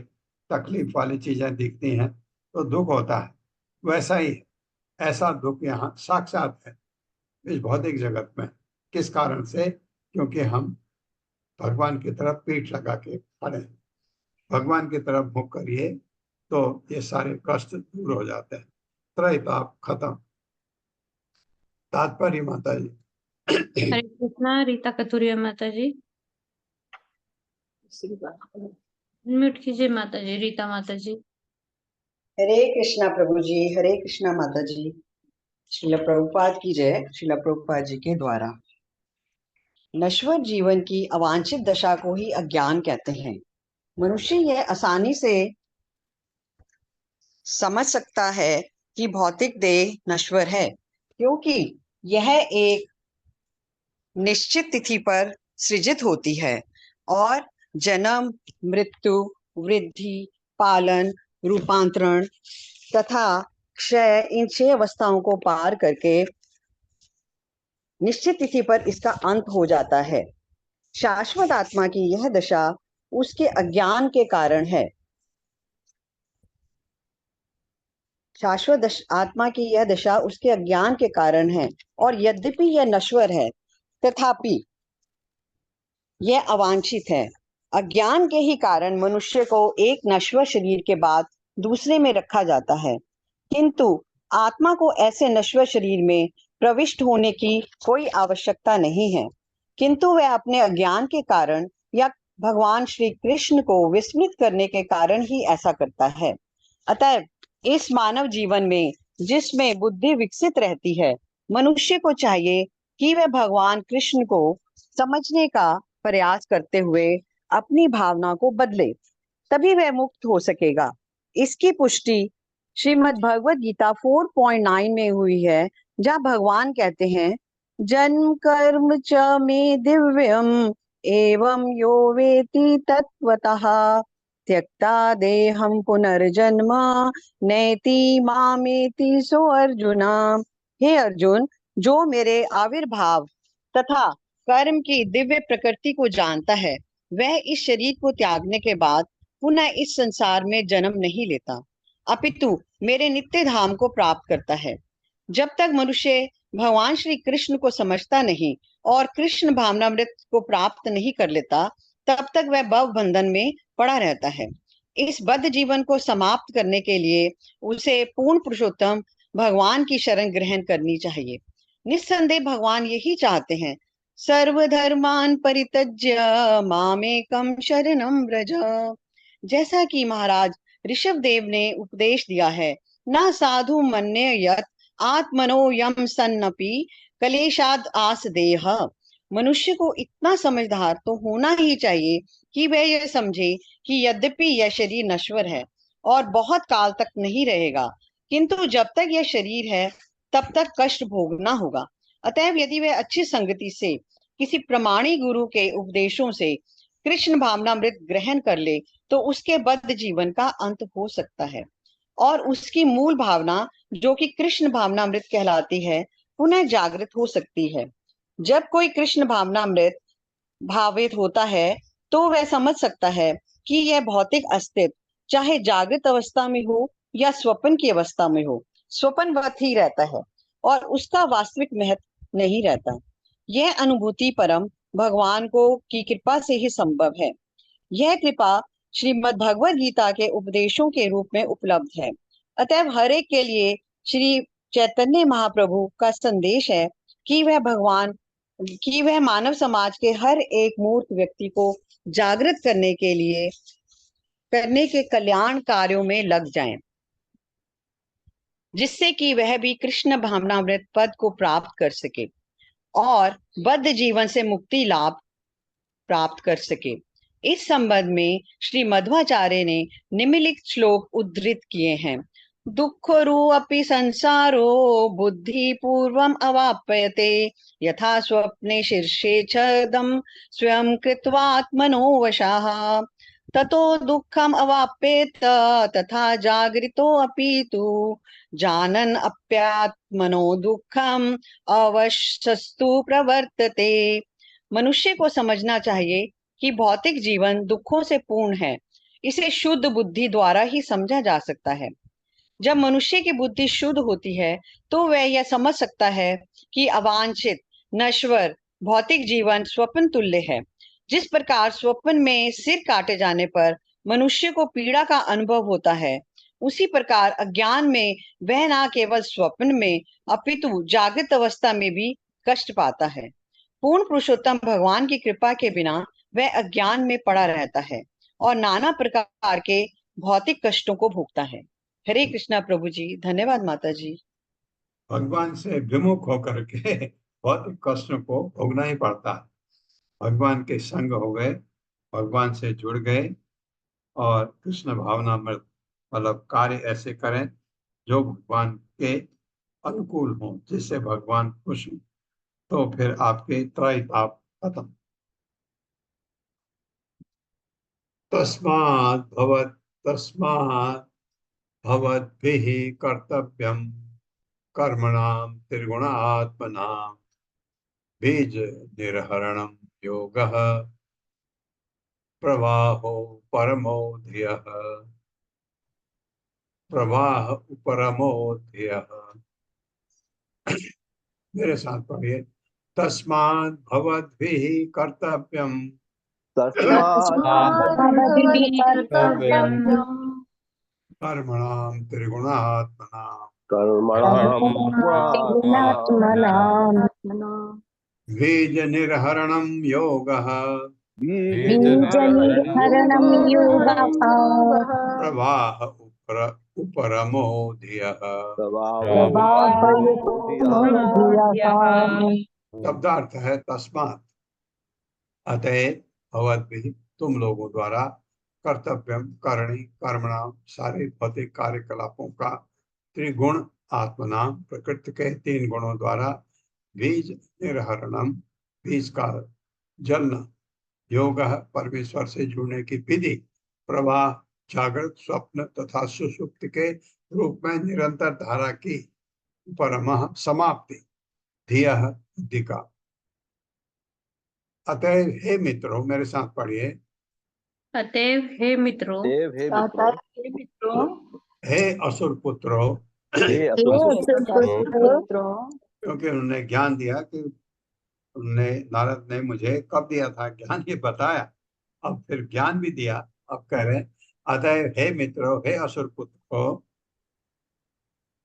तकलीफ वाली चीजें दिखती हैं तो दुख होता है। वैसा ही ऐसा दुख यहाँ साक्षात है इस भौतिक जगत में। किस कारण से? क्योंकि हम भगवान की तरफ पीठ लगा के खड़े हैं। भगवान की तरफ मुख करिए तो ये सारे कष्ट दूर हो जाते हैं, त्रैताप खत्म। तात्पर्य माता जी। हरे कृष्णा। रीता कथुरिया माता जी, म्यूट कीजिए माता जी। रीता माता जी। हरे कृष्णा प्रभु जी, हरे कृष्णा माता जी। श्रील प्रभुपाद की जय। श्रील प्रभुपाद जी के द्वारा नश्वर जीवन की अवांछित दशा को ही अज्ञान कहते हैं। मनुष्य यह आसानी से समझ सकता है कि भौतिक देह नश्वर है, क्योंकि यह एक निश्चित तिथि पर सृजित होती है और जन्म, मृत्यु, वृद्धि, पालन, रूपांतरण तथा क्षय, इन 6 अवस्थाओं को पार करके निश्चित तिथि पर इसका अंत हो जाता है। शाश्वत आत्मा की यह दशा उसके अज्ञान के कारण है। आत्मा की यह दशा उसके अज्ञान के कारण है, और यद्यपि यह नश्वर है तथापि यह अवांछित है। अज्ञान के ही कारण मनुष्य को एक नश्वर शरीर के बाद दूसरे में रखा जाता है, किंतु आत्मा को ऐसे नश्वर शरीर में प्रविष्ट होने की कोई आवश्यकता नहीं है, किंतु वह अपने अज्ञान के कारण या भगवान श्री कृष्ण को विस्मृत करने के कारण ही ऐसा करता है। अतः इस मानव जीवन में जिसमें बुद्धि विकसित रहती है, मनुष्य को चाहिए कि वह भगवान कृष्ण को समझने का प्रयास करते हुए अपनी भावना को बदले, तभी वह मुक्त हो सकेगा। इसकी पुष्टि श्रीमद् भगवद गीता 4.9 में हुई है, जहाँ भगवान कहते हैं, जन्म कर्म च मे दिव्यम एवं यो वेति तत्वतः त्यक्ता देहम पुनर्जन्म नैति मामेति सो अर्जुना। हे अर्जुन, जो मेरे आविर्भाव तथा कर्म की दिव्य प्रकृति को जानता है, वह इस शरीर को त्यागने के बाद पुनः इस संसार में जन्म नहीं लेता, अपितु मेरे नित्य धाम को प्राप्त करता है। जब तक मनुष्य भगवान श्री कृष्ण को समझता नहीं और कृष्ण भावनामृत को प्राप्त नहीं कर लेता, तब तक वह भव बंधन में पड़ा रहता है। इस बद्ध जीवन को समाप्त करने के लिए उसे पूर्ण पुरुषोत्तम भगवान की शरण ग्रहण करनी चाहिए। निस्संदेह भगवान यही चाहते हैं, सर्वधर्मान परित्यज्य मामेकम शरणम व्रज। जैसा कि महाराज ऋषभ देव ने उपदेश दिया है, न साधु मन्य यत आत्मनो यम सन्नपि कलेशाद आस देह। मनुष्य को इतना समझदार तो होना ही चाहिए कि वह यह समझे कि यद्यपि यह शरीर नश्वर है और बहुत काल तक नहीं रहेगा, किंतु जब तक यह शरीर है तब तक कष्ट भोगना होगा। अतएव यदि वह अच्छी संगति से किसी प्रमाणी गुरु के उपदेशों से कृष्ण भावनामृत ग्रहण कर ले तो उसके बद्ध जीवन का अंत हो सकता है और उसकी मूल भावना जो कि कृष्ण भावनामृत कहलाती है पुनः जागृत हो सकती है। जब कोई कृष्ण भावनामृत भावित होता है तो वह समझ सकता है कि यह भौतिक अस्तित्व चाहे जागृत अवस्था में हो या स्वप्न की अवस्था में हो, स्वप्नवत ही रहता है और उसका वास्तविक महत्व नहीं रहता। यह अनुभूति परम भगवान को की कृपा से ही संभव है। यह कृपा श्रीमद् भगवद गीता के उपदेशों के रूप में उपलब्ध है। अतएव हर एक के लिए श्री चैतन्य महाप्रभु का संदेश है कि वह मानव समाज के हर एक मूर्ख व्यक्ति को जागृत करने के कल्याण कार्यों में लग जाएं, जिससे कि वह भी कृष्ण भावनामृत पद को प्राप्त कर सके और बद्ध जीवन से मुक्ति लाभ प्राप्त कर सके। इस संबंध में श्री मध्वाचार्य ने निम्नलिखित श्लोक उद्धृत किए हैं। दुःखरू अपि संसारो बुद्धि पूर्वम अवाप्यते यथा स्वप्ने शीर्षे छदम स्वयं कृत्वा आत्मनो वशाः ततो दुःखम अवाप्येत तथा जागृतो अपि तु जानन अप्यात्मनो दुःखम अवश्यस्तु प्रवर्तते। मनुष्य को समझना चाहिए कि भौतिक जीवन दुखों से पूर्ण है। इसे शुद्ध बुद्धि द्वारा ही समझा जा सकता है। जब मनुष्य की बुद्धि शुद्ध होती है तो वह यह समझ सकता है कि अवांछित नश्वर भौतिक जीवन स्वप्न तुल्य है। जिस प्रकार स्वप्न में सिर काटे जाने पर मनुष्य को पीड़ा का अनुभव होता है, उसी प्रकार अज्ञान में वह न केवल स्वप्न में अपितु जागृत अवस्था में भी कष्ट पाता है। पूर्ण पुरुषोत्तम भगवान की कृपा के बिना वह अज्ञान में पड़ा रहता है और नाना प्रकार के भौतिक कष्टों को भोगता है। हरे कृष्णा प्रभु जी। धन्यवाद माता जी। भगवान से विमुख होकर के भौतिक कष्टों को भोगना ही पड़ता है। भगवान के संग हो गए, भगवान से जुड़ गए और कृष्ण भावनामृत मतलब कार्य ऐसे करें जो भगवान के अनुकूल हो, जिससे भगवान खुश हो, तो फिर आपके त्रय ताप खत्म। तस्मात् भवद्भिः कर्तव्यं कर्मणां त्रिगुणात्मनां बीज निर्हरणं योगः प्रवाहो परमो धियः प्रवाह परमो धियः। मेरे साथ पढ़िए। तस्मात् भवद्भिः कर्तव्यं कर्मणां त्रिगुणात्मनां बीज निर्हरणं योगः प्रवाह उपरमो धियः। शब्दार्थ है तस्मात् अतएव भवद्भिः तुम लोगों द्वारा कर्तव्यम करणी कर्मणाम सारे भौतिक कार्यकलापों का त्रिगुण आत्मनाम प्रकृति के 3 गुणों द्वारा बीज निर्हरणम बीज का जलना योग परमेश्वर से जुड़ने की विधि प्रवाह जागृत स्वप्न तथा सुषुप्ति के रूप में निरंतर धारा की परमः समाप्ति धियः बुद्धि का। अतएव हे मित्रों, मेरे साथ पढ़िए। अतएव हे मित्रों, हे असुर पुत्रों, क्योंकि उन्होंने ज्ञान दिया कि उन्होंने, नारद ने मुझे कब दिया था ज्ञान, ये बताया, अब फिर ज्ञान भी दिया। अब कह रहे हैं, अतएव हे मित्रों, हे असुर पुत्रो,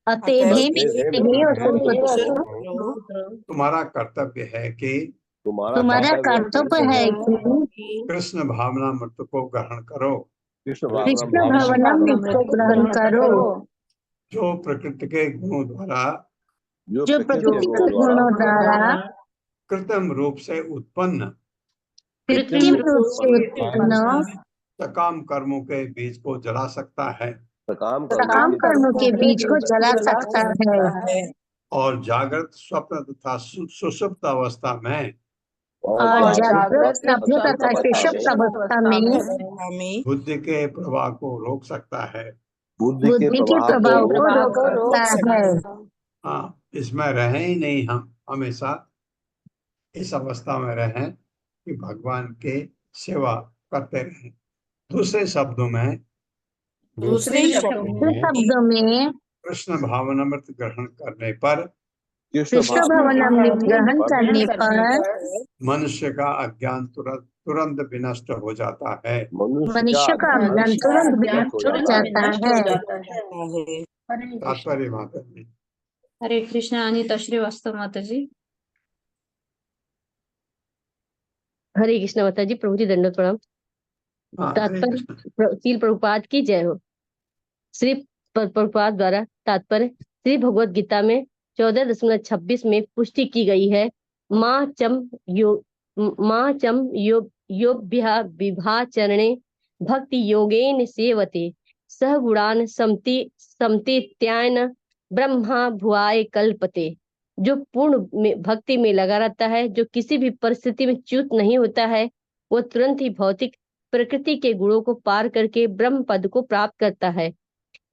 अतएव हे हे असुर पुत्रों, तुम्हारा कर्तव्य है कि तुम्हारा कर्तव्य है कि कृष्ण भावना मृत को ग्रहण करो, कृष्ण भवनम को ग्रहण करो, जो प्रकृति के गुणों द्वारा जो प्रकृति के गुणों द्वारा कृत्रिम रूप से उत्पन्न कृत्रिम रूप से उत्पन्न सकाम कर्मों के बीज को जला सकता है, सकाम कर्मों के बीज को जला सकता है, और जागृत, स्वप्न तथा सुषुप्त अवस्था में और जागृत स्वप्न तथा सुषुप्त अवस्था में बुद्धि के प्रवाह को रोक सकता है। बुद्धि के प्रभाव को रोक सकता है। हाँ, इसमें रहे ही नहीं, हम हमेशा इस अवस्था में रहें कि भगवान के सेवा करते रहें। दूसरे शब्दों में कृष्ण भावनामृत ग्रहण करने पर कृष्ण भवनामृत ग्रहण करने पर मनुष्य का अज्ञान तुरंत विनष्ट हो जाता है। मनुष्य का अज्ञान तुरंत विनष्ट हो जाता है। तात्पर्य माता जी। हरे कृष्ण अनिता श्रीवास्तव माता जी। हरे कृष्ण माता जी, प्रभु जी दंडवत प्रणाम। हाँ, हरे तात्पर्य कृष्ण। श्री प्रभुपाद की जय हो। श्री प्रभुपाद द्वारा तात्पर्य, श्री भगवत गीता में 14.26 में पुष्टि की गई है, माँ चम योभ्या विभाचरणे भक्ति योगेन सेवते सह गुणान समतीत्यायन ब्रह्मा भुआय कल्पते। जो पूर्ण भक्ति में लगा रहता है, जो किसी भी परिस्थिति में च्युत नहीं होता है, वो तुरंत ही भौतिक प्रकृति के गुणों को पार करके ब्रह्म पद को प्राप्त करता है।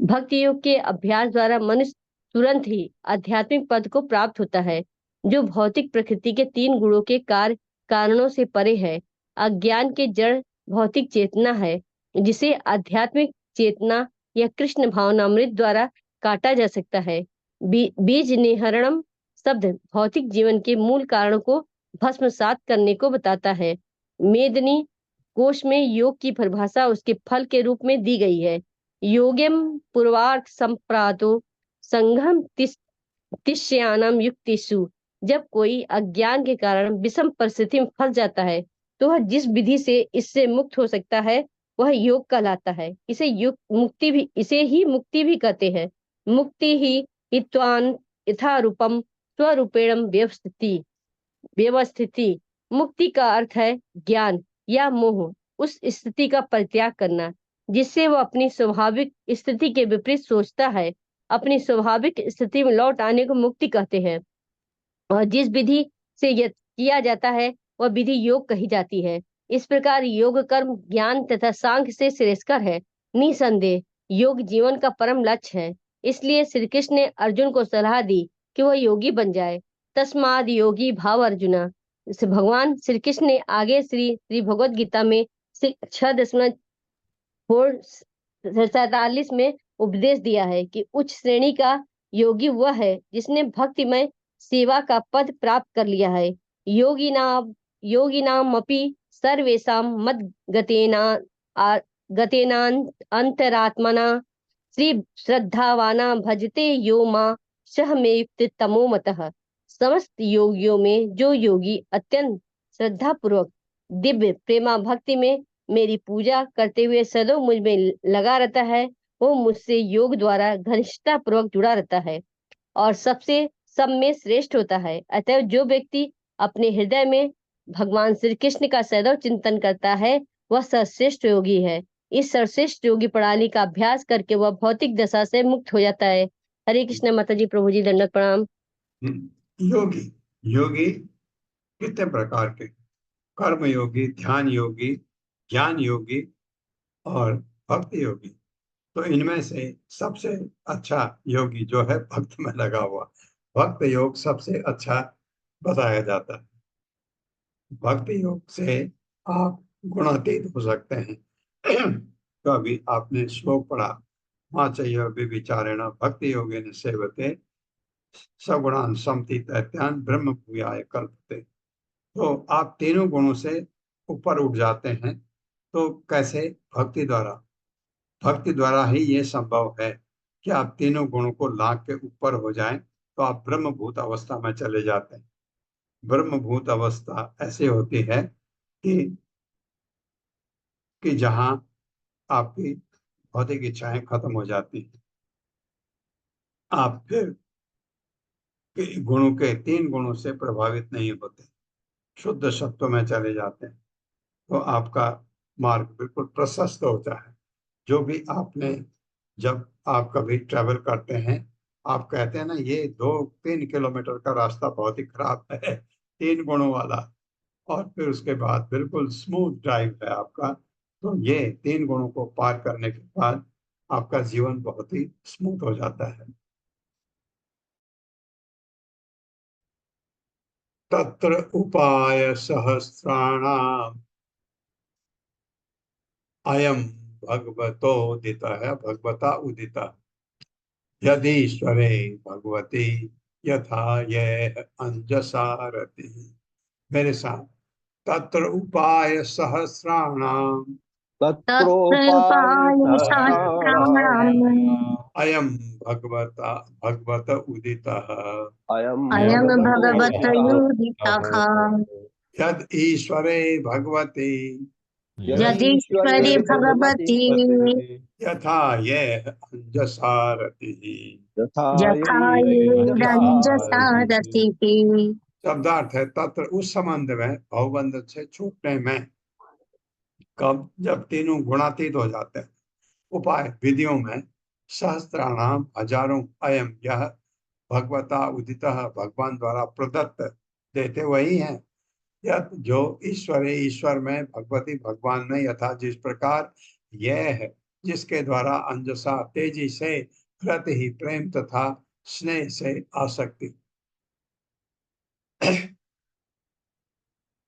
भक्ति योग के अभ्यास द्वारा मनुष्य तुरंत ही आध्यात्मिक पद को प्राप्त होता है, जो भौतिक प्रकृति के 3 गुणों के कारणों से परे है। अज्ञान के जड़ भौतिक चेतना है, जिसे आध्यात्मिक चेतना या कृष्ण भावनामृत द्वारा काटा जा सकता है। बीज निहरणम शब्द भौतिक जीवन के मूल कारणों को भस्मसात करने को बताता है। मेदिनी कोश में योग की परिभाषा उसके फल के रूप में दी गई है। योग्यम पूर्वार्थ संप्रातो संघम तिष्यानम युक्तिषु। जब कोई अज्ञान के कारण विषम परिस्थिति में फंस जाता है, तो वह जिस विधि से इससे मुक्त हो सकता है वह योग कहलाता है। इसे ही मुक्ति भी कहते हैं। मुक्ति ही हित्वान यथारूपम स्वरूपेणम व्यवस्थिति। मुक्ति का अर्थ है ज्ञान या मोह, उस स्थिति का परित्याग करना जिससे वह अपनी स्वाभाविक स्थिति के विपरीत सोचता है। अपनी स्वाभाविक स्थिति में लौट आने को मुक्ति कहते हैं, और जिस विधि से यह किया जाता है वह विधि योग कही जाती है। इस प्रकार योग कर्म ज्ञान तथा सांख्य से श्रेष्ठकर है। निसंदेह योग जीवन का परम लक्ष्य है। इसलिए श्री कृष्ण ने अर्जुन को सलाह दी कि वह योगी बन जाए। तस्माद योगी भाव अर्जुना। भगवान श्री कृष्ण ने आगे श्री भगवत गीता में 6.47 में उपदेश दिया है कि उच्च श्रेणी का योगी वह है जिसने भक्तिमय सेवा का पद प्राप्त कर लिया है। योगिनाम अपि सर्वेषां मद गतेनांतरात्मना श्री श्रद्धावाना भजते यो मां सह मे युक्त तमो मतः। समस्त योगियों में जो योगी अत्यंत श्रद्धा पूर्वक दिव्य प्रेमा भक्ति में मेरी पूजा करते हुए सदैव मुझ में लगा रहता है, वो मुझसे योग द्वारा घनिष्ठता पूर्वक जुड़ा रहता है और सब में श्रेष्ठ होता है। अतः जो व्यक्ति अपने हृदय में भगवान श्री कृष्ण का सदैव चिंतन करता है वह सर्वश्रेष्ठ योगी है। इस सर्वश्रेष्ठ योगी प्रणाली का अभ्यास करके वह भौतिक दशा से मुक्त हो जाता है। हरे कृष्ण माता जी, प्रभु जी दंडवत प्रणाम। योगी कितने प्रकार के? कर्म योगी, ध्यान योगी, ज्ञान योगी और भक्ति योगी। तो इनमें से सबसे अच्छा योगी जो है भक्त में लगा हुआ, भक्त योग सबसे अच्छा बताया जाता है। भक्ति योग से आप गुणातीत हो सकते हैं। तो अभी आपने श्लोक पढ़ा, मां चैव व्यभिचारेण भक्ति योगेन सेवते सगुणान समति दैत्यान ब्रह्म भूयाय कल्पते। तो आप तीनों गुणों से ऊपर उठ जाते हैं। तो कैसे? भक्ति द्वारा। भक्ति द्वारा ही ये संभव है कि आप तीनों गुणों को लांघ के ऊपर हो जाएं, तो आप ब्रह्मभूत अवस्था में चले जाते हैं। ब्रह्मभूत अवस्था ऐसे होती है कि जहां आपकी भौतिक इच्छाएं खत्म हो जाती हैं। आप फिर गुणों के 3 गुणों से प्रभावित नहीं होते, शुद्ध सत्व में चले जाते हैं। तो आपका मार्ग बिल्कुल प्रशस्त होता है। जो भी आपने, जब आप कभी ट्रैवल करते हैं, आप कहते हैं ना, ये 2-3 किलोमीटर का रास्ता बहुत ही खराब है, 3 गुणों वाला, और फिर उसके बाद बिल्कुल स्मूथ ड्राइव है आपका। तो ये 3 गुणों को पार करने के बाद आपका जीवन बहुत ही स्मूथ हो जाता है। तत्र उपाय सहस्राणाम अयम भगवतो उदिता है, भगवता उदिता यदीश्वरे भगवती यथा ये अंजसा रति। मेरे साथ, तत्र उपाय सहस्राणाम तत्कृपाय सहस्राणाम सहस्राणाम् अयम भगवता भगवत उदितः अयम अयं भगवतो भगवतयुदितः यद ईश्वरे भगवती यदीश्वरि भगवती यथा ये अंजसा रति। यथा येरञ्जसा रतिः। शब्दार्थ है तत्र, उस संबंध में, भवबंध से छूटने में। कब? जब तीनों गुणातीत हो जाते हैं। उपाय विधियों में सहस्त्राणाम हजारों, अयम यह भगवता उदितः भगवान द्वारा प्रदत्त, देते वही हैं। यह जो ईश्वर है, ईश्वर में, भगवती भगवान में, यथा जिस प्रकार यह है, जिसके द्वारा अंजसा तेजी से, रति ही प्रेम तथा स्नेह से आसक्ति।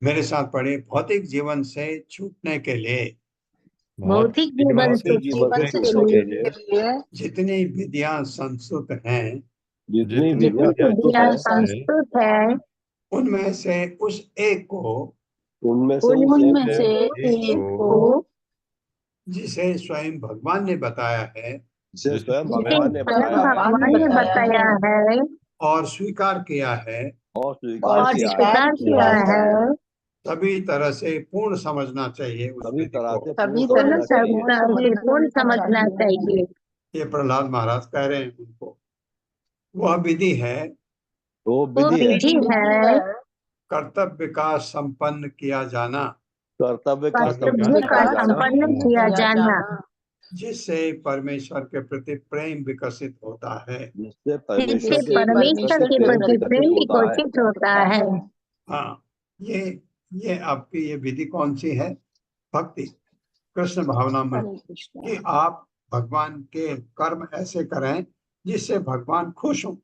मेरे साथ पढ़े, भौतिक जीवन से छूटने के लिए, भौतिक जीवन से छूटने के लिए जितनी विधियां संस्कृत हैं, जितनी जितनी विधियां संस्कृत है, उनमें से उस एक को, उनमें से एक को जिसे स्वयं भगवान ने बताया है, जिसे स्वयं जिसे भगवान ने स्वयं बताया है भगवान ने बताया है और स्वीकार किया है, और और स्वीकार किया है, स्वीकार किया है, सभी तरह से पूर्ण समझना चाहिए उस सभी विधि तरह को। से पूर्ण समझना चाहिए। पूर्ण समझना चाहिए। ये प्रहलाद महाराज कह रहे हैं उनको। वह विधि है, वो वो विधि है, विधि है कर्तव्य का संपन्न किया जाना, कर्तव्य का कर्तव्य संपन्न का किया जाना, संपन्न किया जाना, जिससे परमेश्वर के प्रति प्रेम विकसित होता है। जिससे जिससे परमेश्वर के परमेश्वर के प्रति विकसित प्रेम होता है। विकसित होता है। हाँ, ये आपकी ये विधि कौन सी है? भक्ति, कृष्ण भावनामृत, कि आप भगवान के कर्म ऐसे करें जिससे भगवान खुश हों।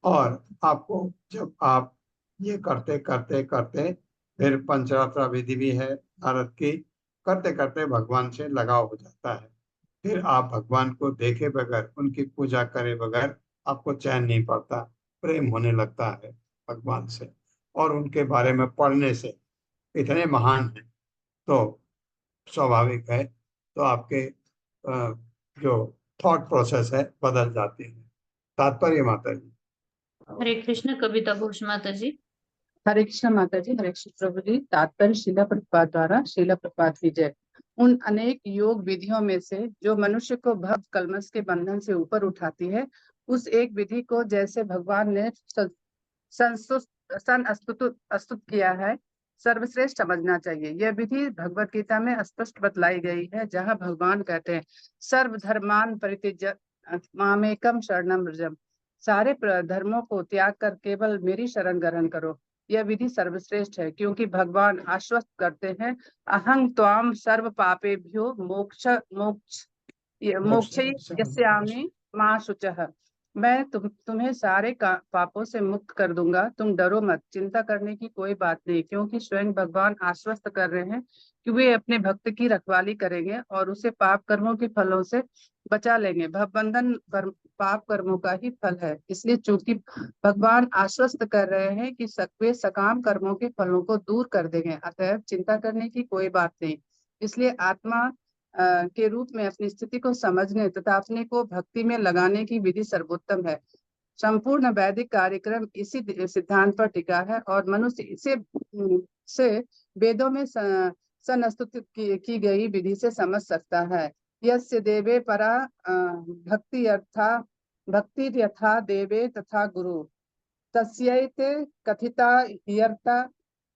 और आपको, जब आप ये करते करते करते, फिर पंचरात्रा विधि भी है भारत की, करते करते भगवान से लगाव हो जाता है। फिर आप भगवान को देखे बगैर, उनकी पूजा करे बगैर आपको चैन नहीं पड़ता, प्रेम होने लगता है भगवान से। और उनके बारे में पढ़ने से, इतने महान हैं, तो स्वाभाविक है, तो आपके जो थॉट प्रोसेस है बदल जाती है। तात्पर्य माता जी। हरे कृष्ण कविता घोष माता जी। हरे कृष्ण माता जी, हरे कृष्ण प्रभु जी। तात्पर्य शिला प्रभुपाद द्वारा, शिला प्रभुपाद की जय। उन अनेक योग विधियों में से जो मनुष्य को भव कलमश के बंधन से ऊपर उठाती है, उस एक विधि को जैसे भगवान ने संस्तुत किया है, सर्वश्रेष्ठ समझना चाहिए। यह विधि भगवत गीता में स्पष्ट बतलाई गई है, जहाँ भगवान कहते हैं, सर्वधर्मान परित्यज्य मामेकम शरणम व्रजम। सारे धर्मों को त्याग कर केवल मेरी शरण ग्रहण करो। यह विधि सर्वश्रेष्ठ है, क्योंकि भगवान आश्वस्त करते हैं, अहं त्वाम सर्व पापेभ्यो मोक्ष यस्यामि मा शुचः। मैं तुम्हें सारे पापों से मुक्त कर दूंगा, तुम डरो मत, चिंता करने की कोई बात नहीं, क्योंकि स्वयं भगवान आश्वस्त कर रहे हैं कि वे अपने भक्त की रखवाली करेंगे और उसे पाप कर्मों के फलों से बचा लेंगे। भवबंधन पाप कर्मों का ही फल है, इसलिए चूंकि भगवान आश्वस्त कर रहे हैं कि वे सकाम कर्मों के फलों को दूर कर देंगे, अतएव चिंता करने की कोई बात नहीं। इसलिए आत्मा के रूप में अपनी स्थिति को समझने तथा अपने को भक्ति में लगाने की विधि सर्वोत्तम है। संपूर्ण वैदिक कार्यक्रम इसी सिद्धांत पर टिका है और मनुष्य से वेदों में संस्तुत की गई विधि से समझ सकता है। यस्य देवे परा भक्ति यथा देवे तथा गुरु तस्यैते कथिता ह्यर्था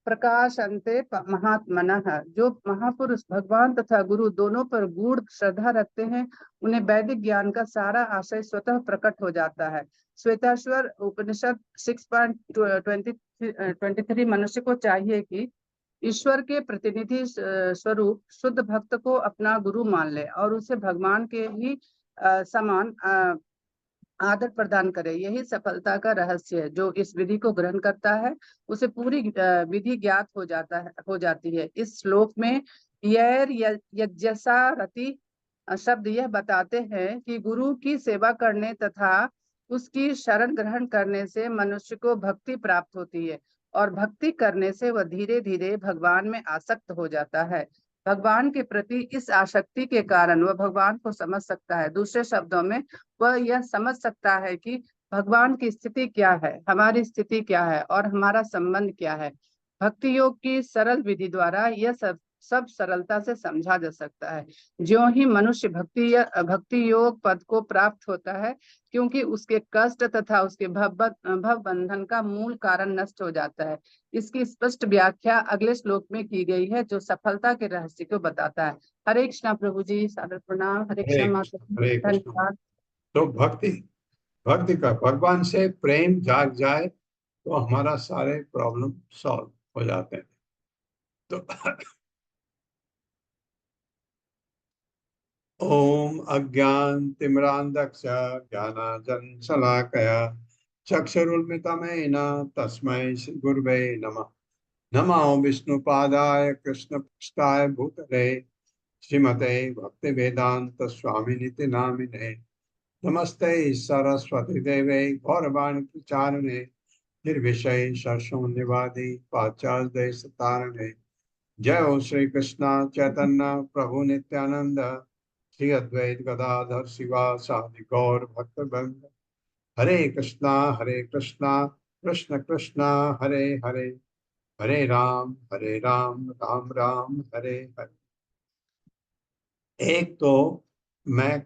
प्रकाशन्ते महात्मनः। जो महापुरुष भगवान तथा गुरु दोनों पर गूढ़ श्रद्धा रखते हैं, उन्हें वैदिक ज्ञान का सारा आशय स्वतः प्रकट हो जाता है। श्वेताश्वर उपनिषद 6.23 मनुष्य को चाहिए कि ईश्वर के प्रतिनिधि स्वरूप शुद्ध भक्त को अपना गुरु मान ले और उसे भगवान के ही समान आदर प्रदान करे। यही सफलता का रहस्य है। जो इस विधि को ग्रहण करता है उसे पूरी विधि ज्ञात हो जाती है। इस श्लोक में यज्ञसा रति शब्द यह बताते हैं कि गुरु की सेवा करने तथा उसकी शरण ग्रहण करने से मनुष्य को भक्ति प्राप्त होती है और भक्ति करने से वह धीरे धीरे भगवान में आसक्त हो जाता है। भगवान के प्रति इस आसक्ति के कारण वह भगवान को समझ सकता है। दूसरे शब्दों में वह यह समझ सकता है कि भगवान की स्थिति क्या है, हमारी स्थिति क्या है और हमारा संबंध क्या है। भक्ति योग की सरल विधि द्वारा यह सब सरलता से समझा जा सकता है। ज्यों ही मनुष्य भक्ति योग पद को प्राप्त होता है, क्योंकि उसके कष्ट तथा उसके भव बंधन का मूल कारण नष्ट हो जाता है। इसकी स्पष्ट व्याख्या अगले श्लोक में की गई है, जो सफलता के रहस्य को बताता है। हरे कृष्णा प्रभु जी, सादर प्रणाम। हरे कृष्णा माता जी, हरे कृष्ण। धन्यवाद। तो भक्ति का भगवान से प्रेम जाग जाए तो हमारा सारे प्रॉब्लम सॉल्व हो जाते हैं। तो ओम अज्ञान तिमिरांधक्ष ज्ञानांजन शलाकया चक्षुरुन्मिलितमेन तस्मै श्री गुरुवे नमः। नमो विष्णुपादाय कृष्णपृष्ठाय भूतले श्रीमते भक्तिवेदांत स्वामिनिति नामिने। नमस्ते सरस्वती देवे गौरवाणी प्रचारिणे निर्विषय शून्यवादी पाश्चात्य देश तारिणे। जय हो श्री कृष्ण चैतन्य प्रभु नित्यानंद श्री अद्वैत गदाधर शिवासादि गौर भक्तवृंद। हरे कृष्णा कृष्ण कृष्ण हरे हरे, हरे राम राम राम हरे हरे। एक तो मैं